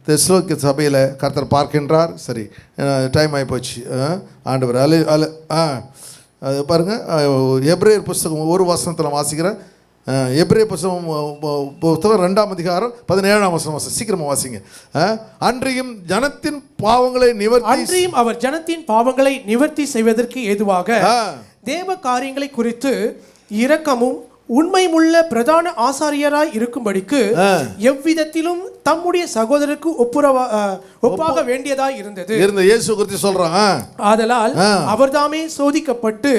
தெசலோனிக்கே சபையில் கர்த்தர் பார்க்கின்றார். சரி, டைம் ஆகிப்போச்சு. ஆண்டவர் அது பாருங்கள், எபிரேயர் புஸ்தகம் 1 வசனத்தில் வாசிக்கிறேன். எபிரேயர் புஸ்தகம் 2ஆம் அதிகாரம் 17ஆம் வசனம் சீக்கிரமாக வாசிங்க. அன்றியும் ஜனத்தின் பாவங்களை அன்றியும் அவர் ஜனத்தின் பாவங்களை நிவர்த்தி செய்வதற்கு ஏதுவாக தேவ காரியங்களை குறித்து இரக்கமும் உண்மையுள்ள பிரதான ஆசாரியராய் இருக்கும்படிக்கு எவ்விதத்திலும் தம்முடைய சகோதரருக்கு ஒப்பாக வேண்டியதாய் இருந்தது. இயேசு குறித்து சொல்றான். ஆதலால் அவர்தாமே சோதிக்கப்பட்டு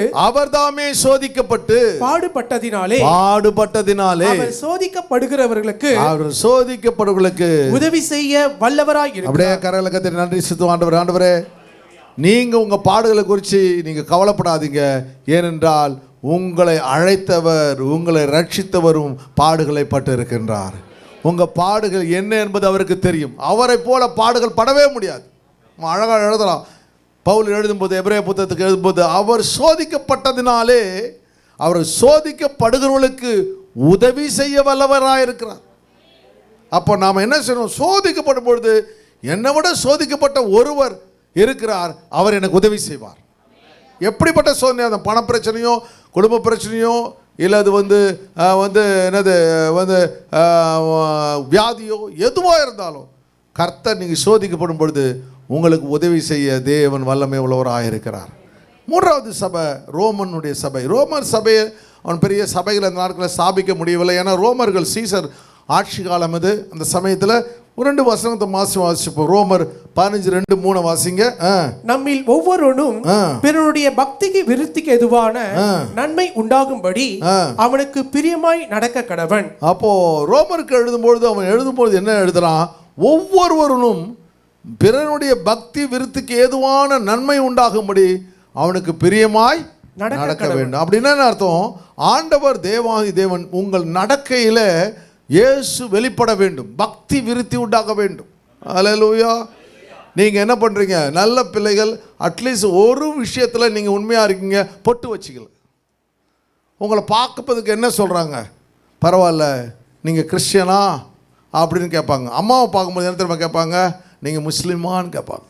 பாடுபட்டதினாலே அவர் சோதிக்கப்படுகிறவர்களுக்கு உதவி செய்ய வல்லவராய் இருக்கிறார். அப்படியே கரங்களை கட்டி நன்றி செலுத்துவோம். ஆண்டவரே, ஆண்டவரே, நீங்க உங்க பாடுகளை குறித்து நீங்க கவலைப்படாதீங்க. ஏனென்றால் உங்களை அழைத்தவர், உங்களை ரட்சித்தவரும் பாடுகளை பட்டு இருக்கின்றார். உங்கள் பாடுகள் என்ன என்பது அவருக்கு தெரியும். அவரை போல பாடுகள் படவே முடியாது. அழகாக எழுதலாம். பவுல் எழுதும்போது, எபிரேய புத்தகத்துக்கு எழுதும்போது, அவர் சோதிக்கப்பட்டதினாலே அவர் சோதிக்கப்படுகிறவர்களுக்கு உதவி செய்ய வல்லவராக இருக்கிறார். அப்போ நாம் என்ன செய்யணும்? சோதிக்கப்படும் பொழுது என்னை விட சோதிக்கப்பட்ட ஒருவர் இருக்கிறார், அவர் எனக்கு உதவி செய்வார். எப்படிப்பட்ட சோதனை, அந்த பண பிரச்சனையோ குடும்ப பிரச்சனையோ இல்லை அது வந்து என்னது வியாதியோ எதுவாக இருந்தாலும் கர்த்தர் நீங்கள் சோதிக்கப்படும் பொழுது உங்களுக்கு உதவி செய்ய தேவன் வல்லமை உள்ளவராக இருக்கிறார். 3வது சபை ரோமனுடைய சபை. ரோமர் சபையை அவன் பெரிய சபைகளை அந்த நாட்களில் ஸ்தாபிக்க முடியவில்லை. ஏன்னா ரோமர்கள் சீசர் ஆட்சி காலம் அது. அந்த சமயத்தில் 2 வசனத்தை வாசிப்போம். ரோமர் 15:2-3 வாசிங்க. நம்மில் ஒவ்வொருவனும் பிறனுடைய பக்திக்கு விருத்திக்கு எதுவான நன்மை உண்டாகும்படி அவனுக்கு பிரியமாய் நடக்க கடவன். அப்போ ரோமருக்கு எழுதும்பொழுது என்ன எழுதுறான்? ஒவ்வொருவரும் பிறனுடைய பக்தி விருத்திக்கு ஏதுவான நன்மை உண்டாகும்படி அவனுக்கு பிரியமாய் நடக்க வேண்டும். அப்படின்னா என்ன அர்த்தம்? ஆண்டவர் தேவாதி தேவன் உங்கள் நடக்கையில இயேசு வெளிப்பட வேண்டும், பக்தி விருத்தி உண்டாக வேண்டும். ஹல்லேலூயா. நீங்கள் என்ன பண்ணுறீங்க? நல்ல பிள்ளைகள், அட்லீஸ்ட் ஒரு விஷயத்தில் நீங்கள் உண்மையாக இருக்கீங்க, பொட்டு வச்சுக்கல. உங்களை பார்ப்பதுக்கு என்ன சொல்கிறாங்க? பரவாயில்ல, நீங்கள் கிறிஸ்டியனா அப்படின்னு கேட்பாங்க. அம்மாவை பார்க்கும்போது என்ன தெரியுமா கேட்பாங்க? நீங்கள் முஸ்லீமான்னு கேட்பாங்க.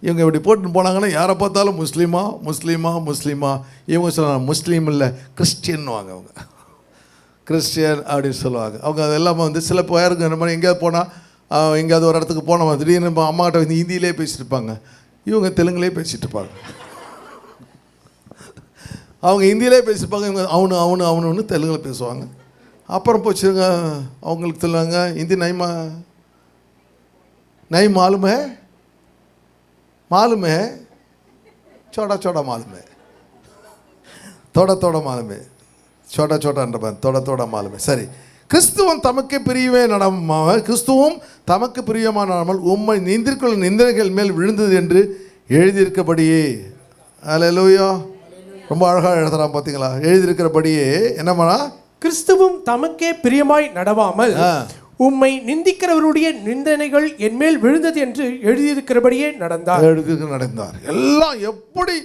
இவங்க இப்படி போட்டுன்னு போனாங்கன்னா யாரை பார்த்தாலும் முஸ்லீமா முஸ்லீமா முஸ்லீமா. இவங்க சொல்லுவாங்க முஸ்லீம் இல்லை கிறிஸ்டியன்னுவாங்க. அவங்க கிறிஸ்டியன் அப்படின்னு சொல்லுவாங்க. அவங்க அது எல்லாமே சில பேருக்கு என்ன பண்ணி எங்கேயாவது போனால், எங்கேயாவது ஒரு இடத்துக்கு போனோம், திடீர்னு அம்மாக்கிட்ட வந்து ஹிந்தியிலே பேசிட்டு இருப்பாங்க, இவங்க தெலுங்குலே பேசிகிட்டு இருப்பாங்க. அவங்க ஹிந்தியிலே பேசியிருப்பாங்க, இவங்க அவனு தெலுங்கில் பேசுவாங்க. அப்புறம் போச்சுங்க அவங்களுக்கு சொல்லுவாங்க, ஹிந்தி நை மாலுமே மாலுமே சோடா சோடா மாலுமே தோட மாலுமே சோட்டா சோட்டான்றப்ப தோட மாலுமே. சரி, கிறிஸ்துவம் தமக்கு பிரியமானாமல் உம்மை நிந்திற்குள்ள நிந்தனைகள் மேல் விழுந்தது என்று எழுதியிருக்கபடியே. அல்லேலூயா. ரொம்ப அழகாக எழுதுறான் பார்த்தீங்களா? எழுதியிருக்கிறபடியே என்னமானா, கிறிஸ்துவும் தமக்கே பிரியமாய் நடவாமல் உம்மை நிந்திக்கிறவருடைய நிந்தனைகள் என்மேல் விழுந்தது என்று எழுதியிருக்கிறபடியே நடந்தார். எல்லாம் எப்படி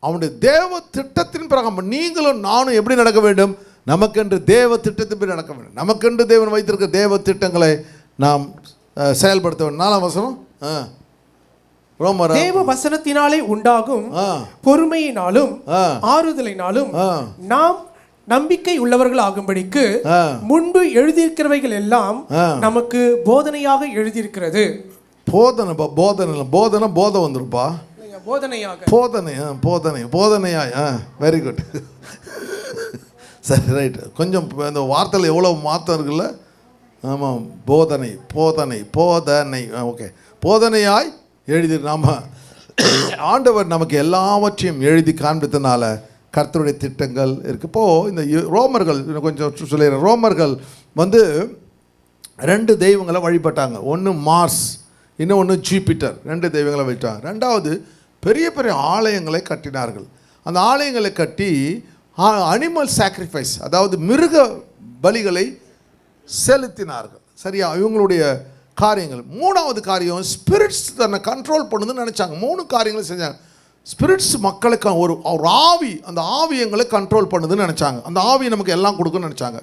அவனுடைய தேவ திட்டத்தின் பிரகாரம் நீங்களும் நானும் எப்படி நடக்க வேண்டும்? நமக்கென்று தேவ திட்டத்தின் நடக்க வேண்டும். நமக்கென்று தேவன் வைத்திருக்கிற தேவ திட்டங்களை நாம் செயல்படுத்த வேண்டும். 4ஆம் வசனம் ரோமர் தேவ வசனத்தினாலே உண்டாகும் பொறுமையினாலும் ஆறுதலினாலும் நாம் நம்பிக்கை உள்ளவர்கள் ஆகும்படிக்கு முன்பு எழுதியிருக்கிறவைகள் எல்லாம் நமக்கு போதனையாக எழுதியிருக்கிறது. போதனை வந்துருப்பா, போதனையாய். Very good. சரி, ரைட். கொஞ்சம் இந்த வார்த்தையில் எவ்வளோ மாற்றம் இருக்குல்ல. ஆமாம், போதனை. ஓகே, போதனையாய் எழுதி நாம் ஆண்டவர் நமக்கு எல்லாவற்றையும் எழுதி காண்பித்தனால கர்த்தருடைய திட்டங்கள் இருக்குது. இப்போது இந்த ரோமர்கள் கொஞ்சம் சொல்லிடுறேன். ரோமர்கள் 2 தெய்வங்களை வழிபட்டாங்க. ஒன்று மார்ஸ், இன்னொன்று ஜூபிட்டர். 2 தெய்வங்களை வழிபட்டாங்க. 2வது பெரிய பெரிய ஆலயங்களை கட்டினார்கள். அந்த ஆலயங்களை கட்டி அனிமல் சாக்ரிஃபைஸ், அதாவது மிருக பலிகளை செலுத்தினார்கள். சரியா, இவங்களுடைய காரியங்கள். 3வது காரியம், ஸ்பிரிட்ஸ் தன்னை கண்ட்ரோல் பண்ணுதுன்னு நினச்சாங்க. 3 காரியங்களை செஞ்சாங்க. ஸ்பிரிட்ஸ் மக்களுக்கு ஒரு ஆவி, அந்த ஆவி எங்களை கண்ட்ரோல் பண்ணுதுன்னு நினச்சாங்க. அந்த ஆவி நமக்கு எல்லாம் கொடுக்குன்னு நினச்சாங்க.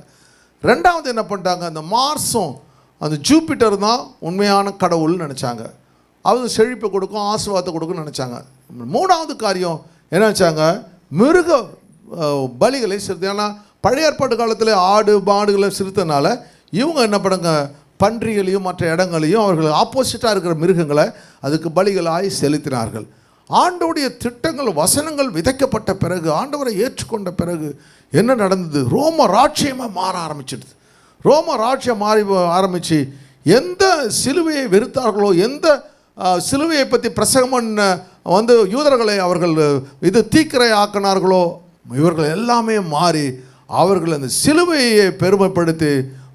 2வது என்ன பண்ணிட்டாங்க, அந்த மார்ஸும் அந்த ஜூபிட்டர் தான் உண்மையான கடவுள்னு நினச்சாங்க. அவங்க செழிப்பை கொடுக்கும், ஆசீர்வாதத்தை கொடுக்குன்னு நினச்சாங்க. 3வது காரியம் என்ன நினச்சாங்க, மிருக பலிகளை செலுத்து. ஏன்னா பழைய ஏற்பாட்டு காலத்தில் ஆடு மாடுகளை செலுத்தினால இவங்க என்ன பண்ணுங்க, பன்றிகளையும் மற்ற இடங்களையும் அவர்கள் ஆப்போசிட்டாக இருக்கிற மிருகங்களை அதுக்கு பலிகளாய் செலுத்தினார்கள். ஆண்டவருடைய திட்டங்கள், வசனங்கள் விதைக்கப்பட்ட பிறகு, ஆண்டவரை ஏற்றுக்கொண்ட பிறகு என்ன நடந்தது, ரோம ராஜ்யமாக மாற ஆரம்பிச்சிடுது. ரோம ராஜ்யம் மாறி ஆரம்பித்து எந்த சிலுவையை வெறுத்தார்களோ, எந்த சிலுவையை பற்றி பிரசங்கம் பண்ண யூதர்களை அவர்கள் தீக்கிரை ஆக்கினார்களோ, இவர்கள் எல்லாமே மாறி அவர்கள் அந்த சிலுவையை பெருமைப்படுத்தி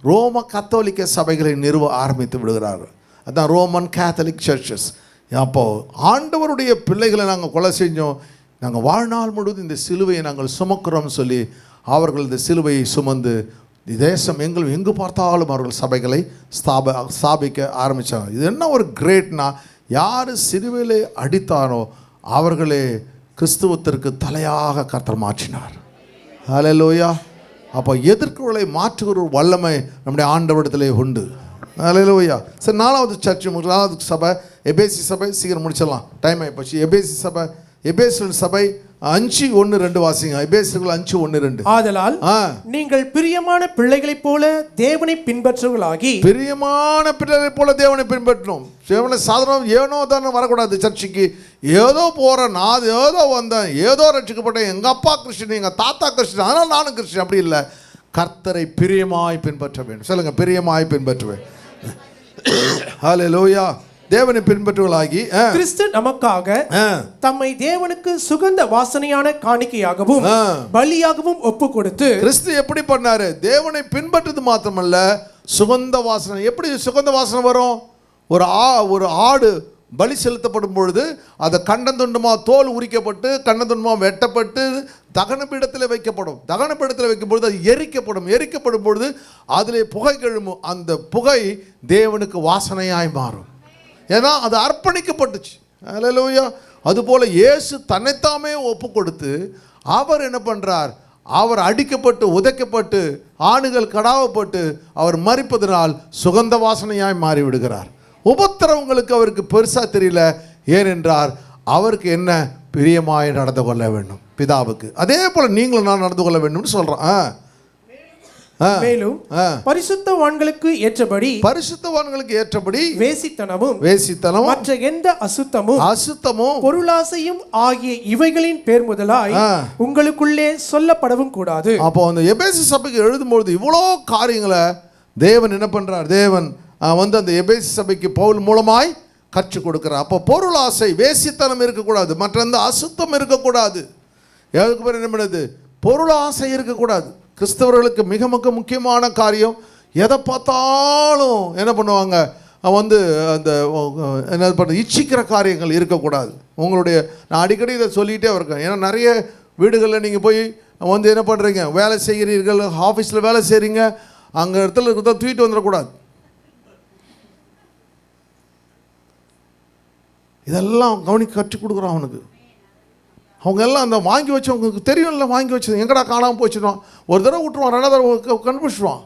ரோம கத்தோலிக்க சபைகளை நிறுவ ஆரம்பித்து விடுகிறார்கள். அதுதான் ரோமன் கேத்தலிக் சர்ச்சஸ். அப்போது ஆண்டவருடைய பிள்ளைகளை நாங்கள் கொலை செஞ்சோம், நாங்கள் வாழ்நாள் முழுவதும் இந்த சிலுவையை நாங்கள் சுமக்கிறோம்னு சொல்லி அவர்கள் இந்த சிலுவையை சுமந்து தேசம் எங்கு பார்த்தாலும் அவர்கள் சபைகளை ஸ்தாபிக்க ஆரம்பித்தாங்க. இது என்ன ஒரு கிரேட்னா, யார் சிலுவையிலே அடித்தாரோ அவர்களே கிறிஸ்துவத்திற்கு தலையாக கர்த்தர் மாற்றினார். ஹல்லேலூயா. அப்போ எதிர்ப்புகளை மாற்றுகிற வல்லமை நம்முடைய ஆண்டவரிடத்திலே உண்டு. ஹல்லேலூயா. சரி, 4வது சர்ச், 4வது சபை எபேசி சபை. சீக்கிரம் முடிச்சிடலாம், டைம் ஆகிப்போச்சு. எபேசி சபை, எபேசியர் சபை 5:1-2 வாசிங்க. எபேசியர்கள் 5:1-2. ஆதலால் நீங்கள் பிரியமான பிள்ளைகளைப் போல தேவனை பின்பற்றுவர்களாகி. பிரியமான பிள்ளைகளைப் போல தேவனை பின்பற்றணும். தேவனை சாதாரண ஏனோ தானே வரக்கூடாது சர்ச்சுக்கு. ஏதோ போகிறேன், நான் ஏதோ வந்தேன், ஏதோ ரட்சிக்கப்பட்டேன், எங்கள் அப்பா கிறிஸ்டின், எங்கள் தாத்தா கிறிஸ்டின், அதனால் நானும் கிறிஸ்டின், அப்படி இல்லை. கர்த்தரை பிரியமாய் பின்பற்ற வேண்டும். சொல்லுங்க, பிரியமாய் பின்பற்றுவேன். ஹல்லேலூயா. தேவனை பின்பற்றுவர்களாகி கிறிஸ்து நமக்காக தம்மை தேவனுக்கு சுகந்த வாசனையான காணிக்கையாகவும் பலியாகவும் ஒப்பு கொடுத்து. கிறிஸ்து எப்படி பண்ணாரு, தேவனை பின்பற்றது மாத்திரமல்ல, சுகந்த வாசனை. எப்படி சுகந்த வாசனை வரும்? ஒரு ஆடு பலி செலுத்தப்படும் பொழுது அதை கண்டந்துண்டமாக தோல் உரிக்கப்பட்டு கண்டந்துண்டமாக வெட்டப்பட்டு தகனபீடத்தில் வைக்கப்படும். தகனபீடத்தில் வைக்கும்பொழுது அது எரிக்கப்படும் பொழுது அதிலே புகை எழும்பும். அந்த புகை தேவனுக்கு வாசனையாய் மாறும். ஏன்னா அது அர்ப்பணிக்கப்பட்டுச்சு. ஹல்லேலூயா. அதுபோல் இயேசு தன்னைத்தாமே ஒப்பு கொடுத்து அவர் என்ன பண்ணுறார், அவர் அடிக்கப்பட்டு உதைக்கப்பட்டு ஆணுகள் கடாவப்பட்டு அவர் மரிப்பதனால் சுகந்த வாசனையாய் மாறிவிடுகிறார். உபத்திரவங்களுக்கு அவருக்கு பெருசாக தெரியல. ஏனென்றார் அவருக்கு என்ன, பிரியமாய் நடந்து கொள்ள வேண்டும் பிதாவுக்கு. அதே போல் நீங்களும் நான் நடந்து கொள்ள வேண்டும்னு சொல்கிறேன். மேலும் பரிசுத்தவான்களுக்கு ஏற்றபடி வேசித்தனமும் மற்ற எந்த அசுத்தமும் பொருளாசையும் ஆகிய இவைகளின் பேர் முதலாய் உங்களுக்குள்ளே சொல்லப்படவும் கூடாது. அப்போ அந்த எபேசு சபைக்கு எழுதும்பொழுது இவ்வளோ காரியங்களை தேவன் என்ன பண்றார், தேவன் அந்த எபேசு சபைக்கு பவுல் மூலமாய் கற்றுக் கொடுக்கிறார். அப்போ பொருளாசை, வேசித்தனம் இருக்கக்கூடாது, மற்ற எந்த அசுத்தம் இருக்கக்கூடாது. எதுக்கு பேர் என்ன பண்ணுது, பொருளாசை இருக்கக்கூடாது. கிறிஸ்தவர்களுக்கு மிக மிக முக்கியமான காரியம். எதை பார்த்தாலும் என்ன பண்ணுவாங்க, அந்த என்ன பண்ண இச்சிக்கிற காரியங்கள் இருக்கக்கூடாது. உங்களுடைய நான் அடிக்கடி இதை சொல்லிகிட்டே இருக்கேன். ஏன்னா நிறைய வீடுகளில் நீங்கள் போய் என்ன பண்ணுறீங்க, வேலை செய்கிறீர்கள், ஆஃபீஸில் வேலை செய்கிறீங்க, அங்கே இடத்துல இருக்கிறத தூக்கிட்டு வந்துடக்கூடாது. இதெல்லாம் கற்றுக் கொடுக்குறோம் அவனுக்கு. அவங்க எல்லாம் அந்த வாங்கி வச்சவங்களுக்கு தெரியும்ல, வாங்கி வச்சது எங்கடா காணாமல் போச்சுடுவான். ஒரு தடவை விட்டுருவான், 2வது தடவை கண்டுபிடிச்சிடுவான்.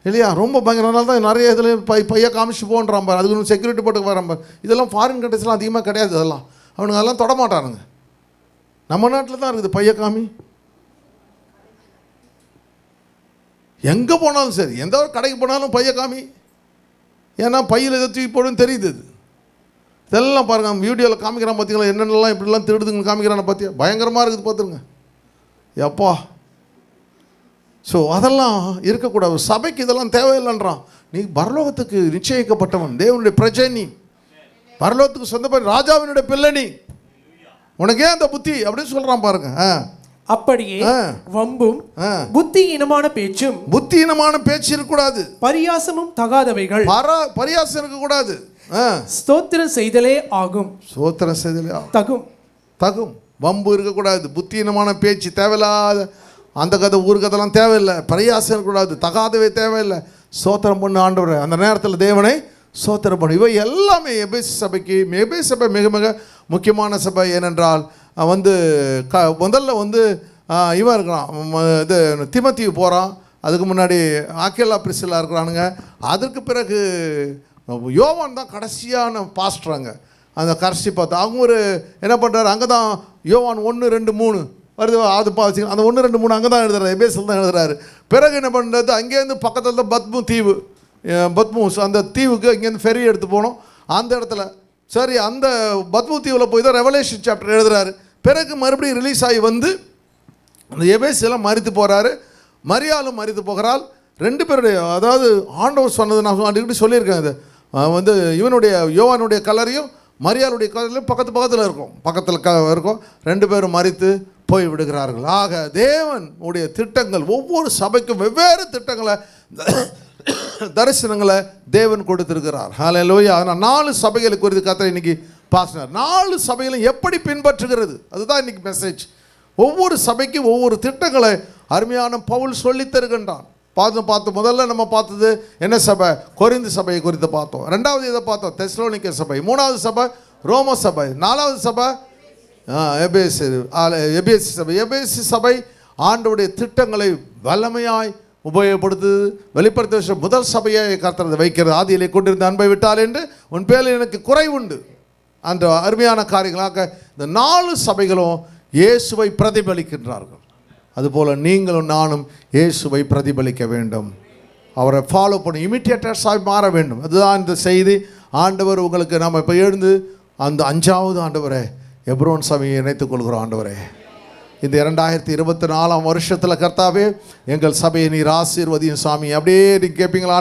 இல்லையா? ரொம்ப பயங்கரனால தான் நிறைய இதில் பைய காமிச்சு போன்றான் பாரு, அதுக்கு செக்யூரிட்டி போட்டு வரான் பாரு. இதெல்லாம் ஃபாரின் கண்ட்ரிஸ்லாம் அதிகமாக கிடையாது. அதெல்லாம் அவனுங்க அதெல்லாம் தொடமாட்டானுங்க. நம்ம நாட்டில் தான் இருக்குது பைய காமி. எங்கே போனாலும் சரி, எந்த ஒரு கடைக்கு போனாலும் பைய காமி. ஏன்னா பையில் எதை தூக்கி போடுன்னு தெரியுது. இதெல்லாம் பாருங்கள், வீடியோவில் காமிக்கிறான் பார்த்தீங்களா, என்னென்னலாம் இப்படிலாம் திருடுதுங்கன்னு காமிக்கிறான பார்த்தியா, பயங்கரமாக இருக்குது பார்த்துருங்க. எப்பா, ஸோ அதெல்லாம் இருக்கக்கூடாது. சபைக்கு இதெல்லாம் தேவையில்லைன்றான். நீ பரலோகத்துக்கு நிச்சயிக்கப்பட்டவன், தேவனுடைய பிரஜை, நீ பரலோகத்துக்கு சொந்தப்பட்ட ராஜாவினுடைய பிள்ளை, நீ உனக்கே அந்த புத்தி அப்படின்னு சொல்கிறான் பாருங்க. அப்படியே வம்பும் புத்தியீனமான பேச்சும், புத்தியீனமான பேச்சு இருக்கக்கூடாது. பரியாசமும் தகாதவைகள், பரியாசம் இருக்கக்கூடாது. ஸ்தோத்திரம் செய்தலே ஆகும். ஸ்தோத்திரம் செய்தலே தகும். தகும். வம்பு இருக்கக்கூடாது. புத்தியீனமான பேச்சு தேவையில்லாத அந்த கதை ஊர் கதைலாம் தேவையில்லை. பரியாசம் இருக்கக்கூடாது. தகாதவை தேவையில்லை. ஸ்தோத்திரம் பண்ணு ஆண்டவரே, அந்த நேரத்தில் தேவனை ஸ்தோத்திரம் பண்ணு. இவை எல்லாமே எபேசு சபைக்கு, எபேசு சபை மிக மிக முக்கியமான சபை. ஏனென்றால் முதல்ல இவன் இருக்கிறான், இது திமோத்தேயு போகிறான். அதுக்கு முன்னாடி ஆக்கில்லா பிரிஸ்கில்லா இருக்கிறானுங்க. அதற்கு பிறகு யோவான் தான் கடைசியான பாஸ்டராங்க. அந்த கடைசி பார்த்தா அவங்க என்ன பண்ணுறாரு, அங்கே தான் யோவான் 1, 2, 3 வருது. அது பார்த்து அந்த 1, 2, 3 அங்கே தான் எழுதுறாரு, எபேசில் தான் எழுதுறாரு. பிறகு என்ன பண்ணுறது, அங்கேருந்து பக்கத்தில் தான் பத்மூஸ் அந்த தீவுக்கு இங்கேருந்து ஃபெரி எடுத்து போனோம். அந்த இடத்துல சரி, அந்த பத்மு தீவில் போய் தான் ரெவலேஷன் சாப்டர் எழுதுறாரு. பிறகு மறுபடியும் ரிலீஸ் ஆகி வந்து அந்த எபேசியெல்லாம் மரித்து போகிறாரு. மரியாளும் மரித்து போகிறாள். 2 பேருடைய, அதாவது ஆண்டவர் சொன்னது நான் அடிக்கடி சொல்லியிருக்கேன். அது இவனுடைய யோவானுடைய கலரையும் மரியாளுடைய கலரையும் பக்கத்தில் இருக்கும். 2 பேரும் மரித்து போய் விடுகிறார்கள். ஆக தேவன் உடைய திட்டங்கள், ஒவ்வொரு சபைக்கும் வெவ்வேறு திட்டங்களை, தரிசனங்களை தேவன் கொடுத்திருக்கிறார். ஹல்லேலூயா. அதனால் 4 சபைகளை குறித்து கர்த்தர் இன்னைக்கு பாசினார். 4 சபைகளும் எப்படி பின்பற்றுகிறது, அதுதான் இன்னைக்கு மெசேஜ். ஒவ்வொரு சபைக்கும் ஒவ்வொரு திட்டங்களை அருமையான பவுல் சொல்லி தருகின்றான். பார்த்தோம். முதல்ல நம்ம பார்த்தது என்ன சபை, கொரிந்து சபையை குறித்து பார்த்தோம். 2வது இதை பார்த்தோம், தெசலோனிக்கே சபை. 3வது சபை ரோம சபை. 4வது சபை எபேசு சபை. எபேசு சபை ஆண்டவருடைய திட்டங்களை வல்லமையாய் உபயோகப்படுத்து வெளிப்படுத்த முதல் சபையை கர்த்தர் வைக்கிறது. ஆதியிலே கொண்டிருந்த அன்பை விட்டால் என்று உன் பேரில் எனக்கு குறை உண்டு அந்த அருமையான காரியங்களாக இந்த 4 சபைகளும் இயேசுவை பிரதிபலிக்கின்றார்கள். அதுபோல் நீங்களும் நானும் இயேசுவை பிரதிபலிக்க வேண்டும். அவரை ஃபாலோ பண்ணி இமிட்டேட்டர்ஸாக மாற வேண்டும். அதுதான் இந்த செய்தி. ஆண்டவர் உங்களுக்கு நாம் இப்போ எழுந்து அந்த 5வது ஆண்டவரை எப்ரோன் சபையை இணைத்துக் கொள்கிறோம். ஆண்டவரே, இந்த 2024 வருஷத்தில் கர்த்தாவே எங்கள் சபையை நீர் ஆசீர்வதியும் சாமி. அப்படியே நீங்கள் கேட்பீங்களா,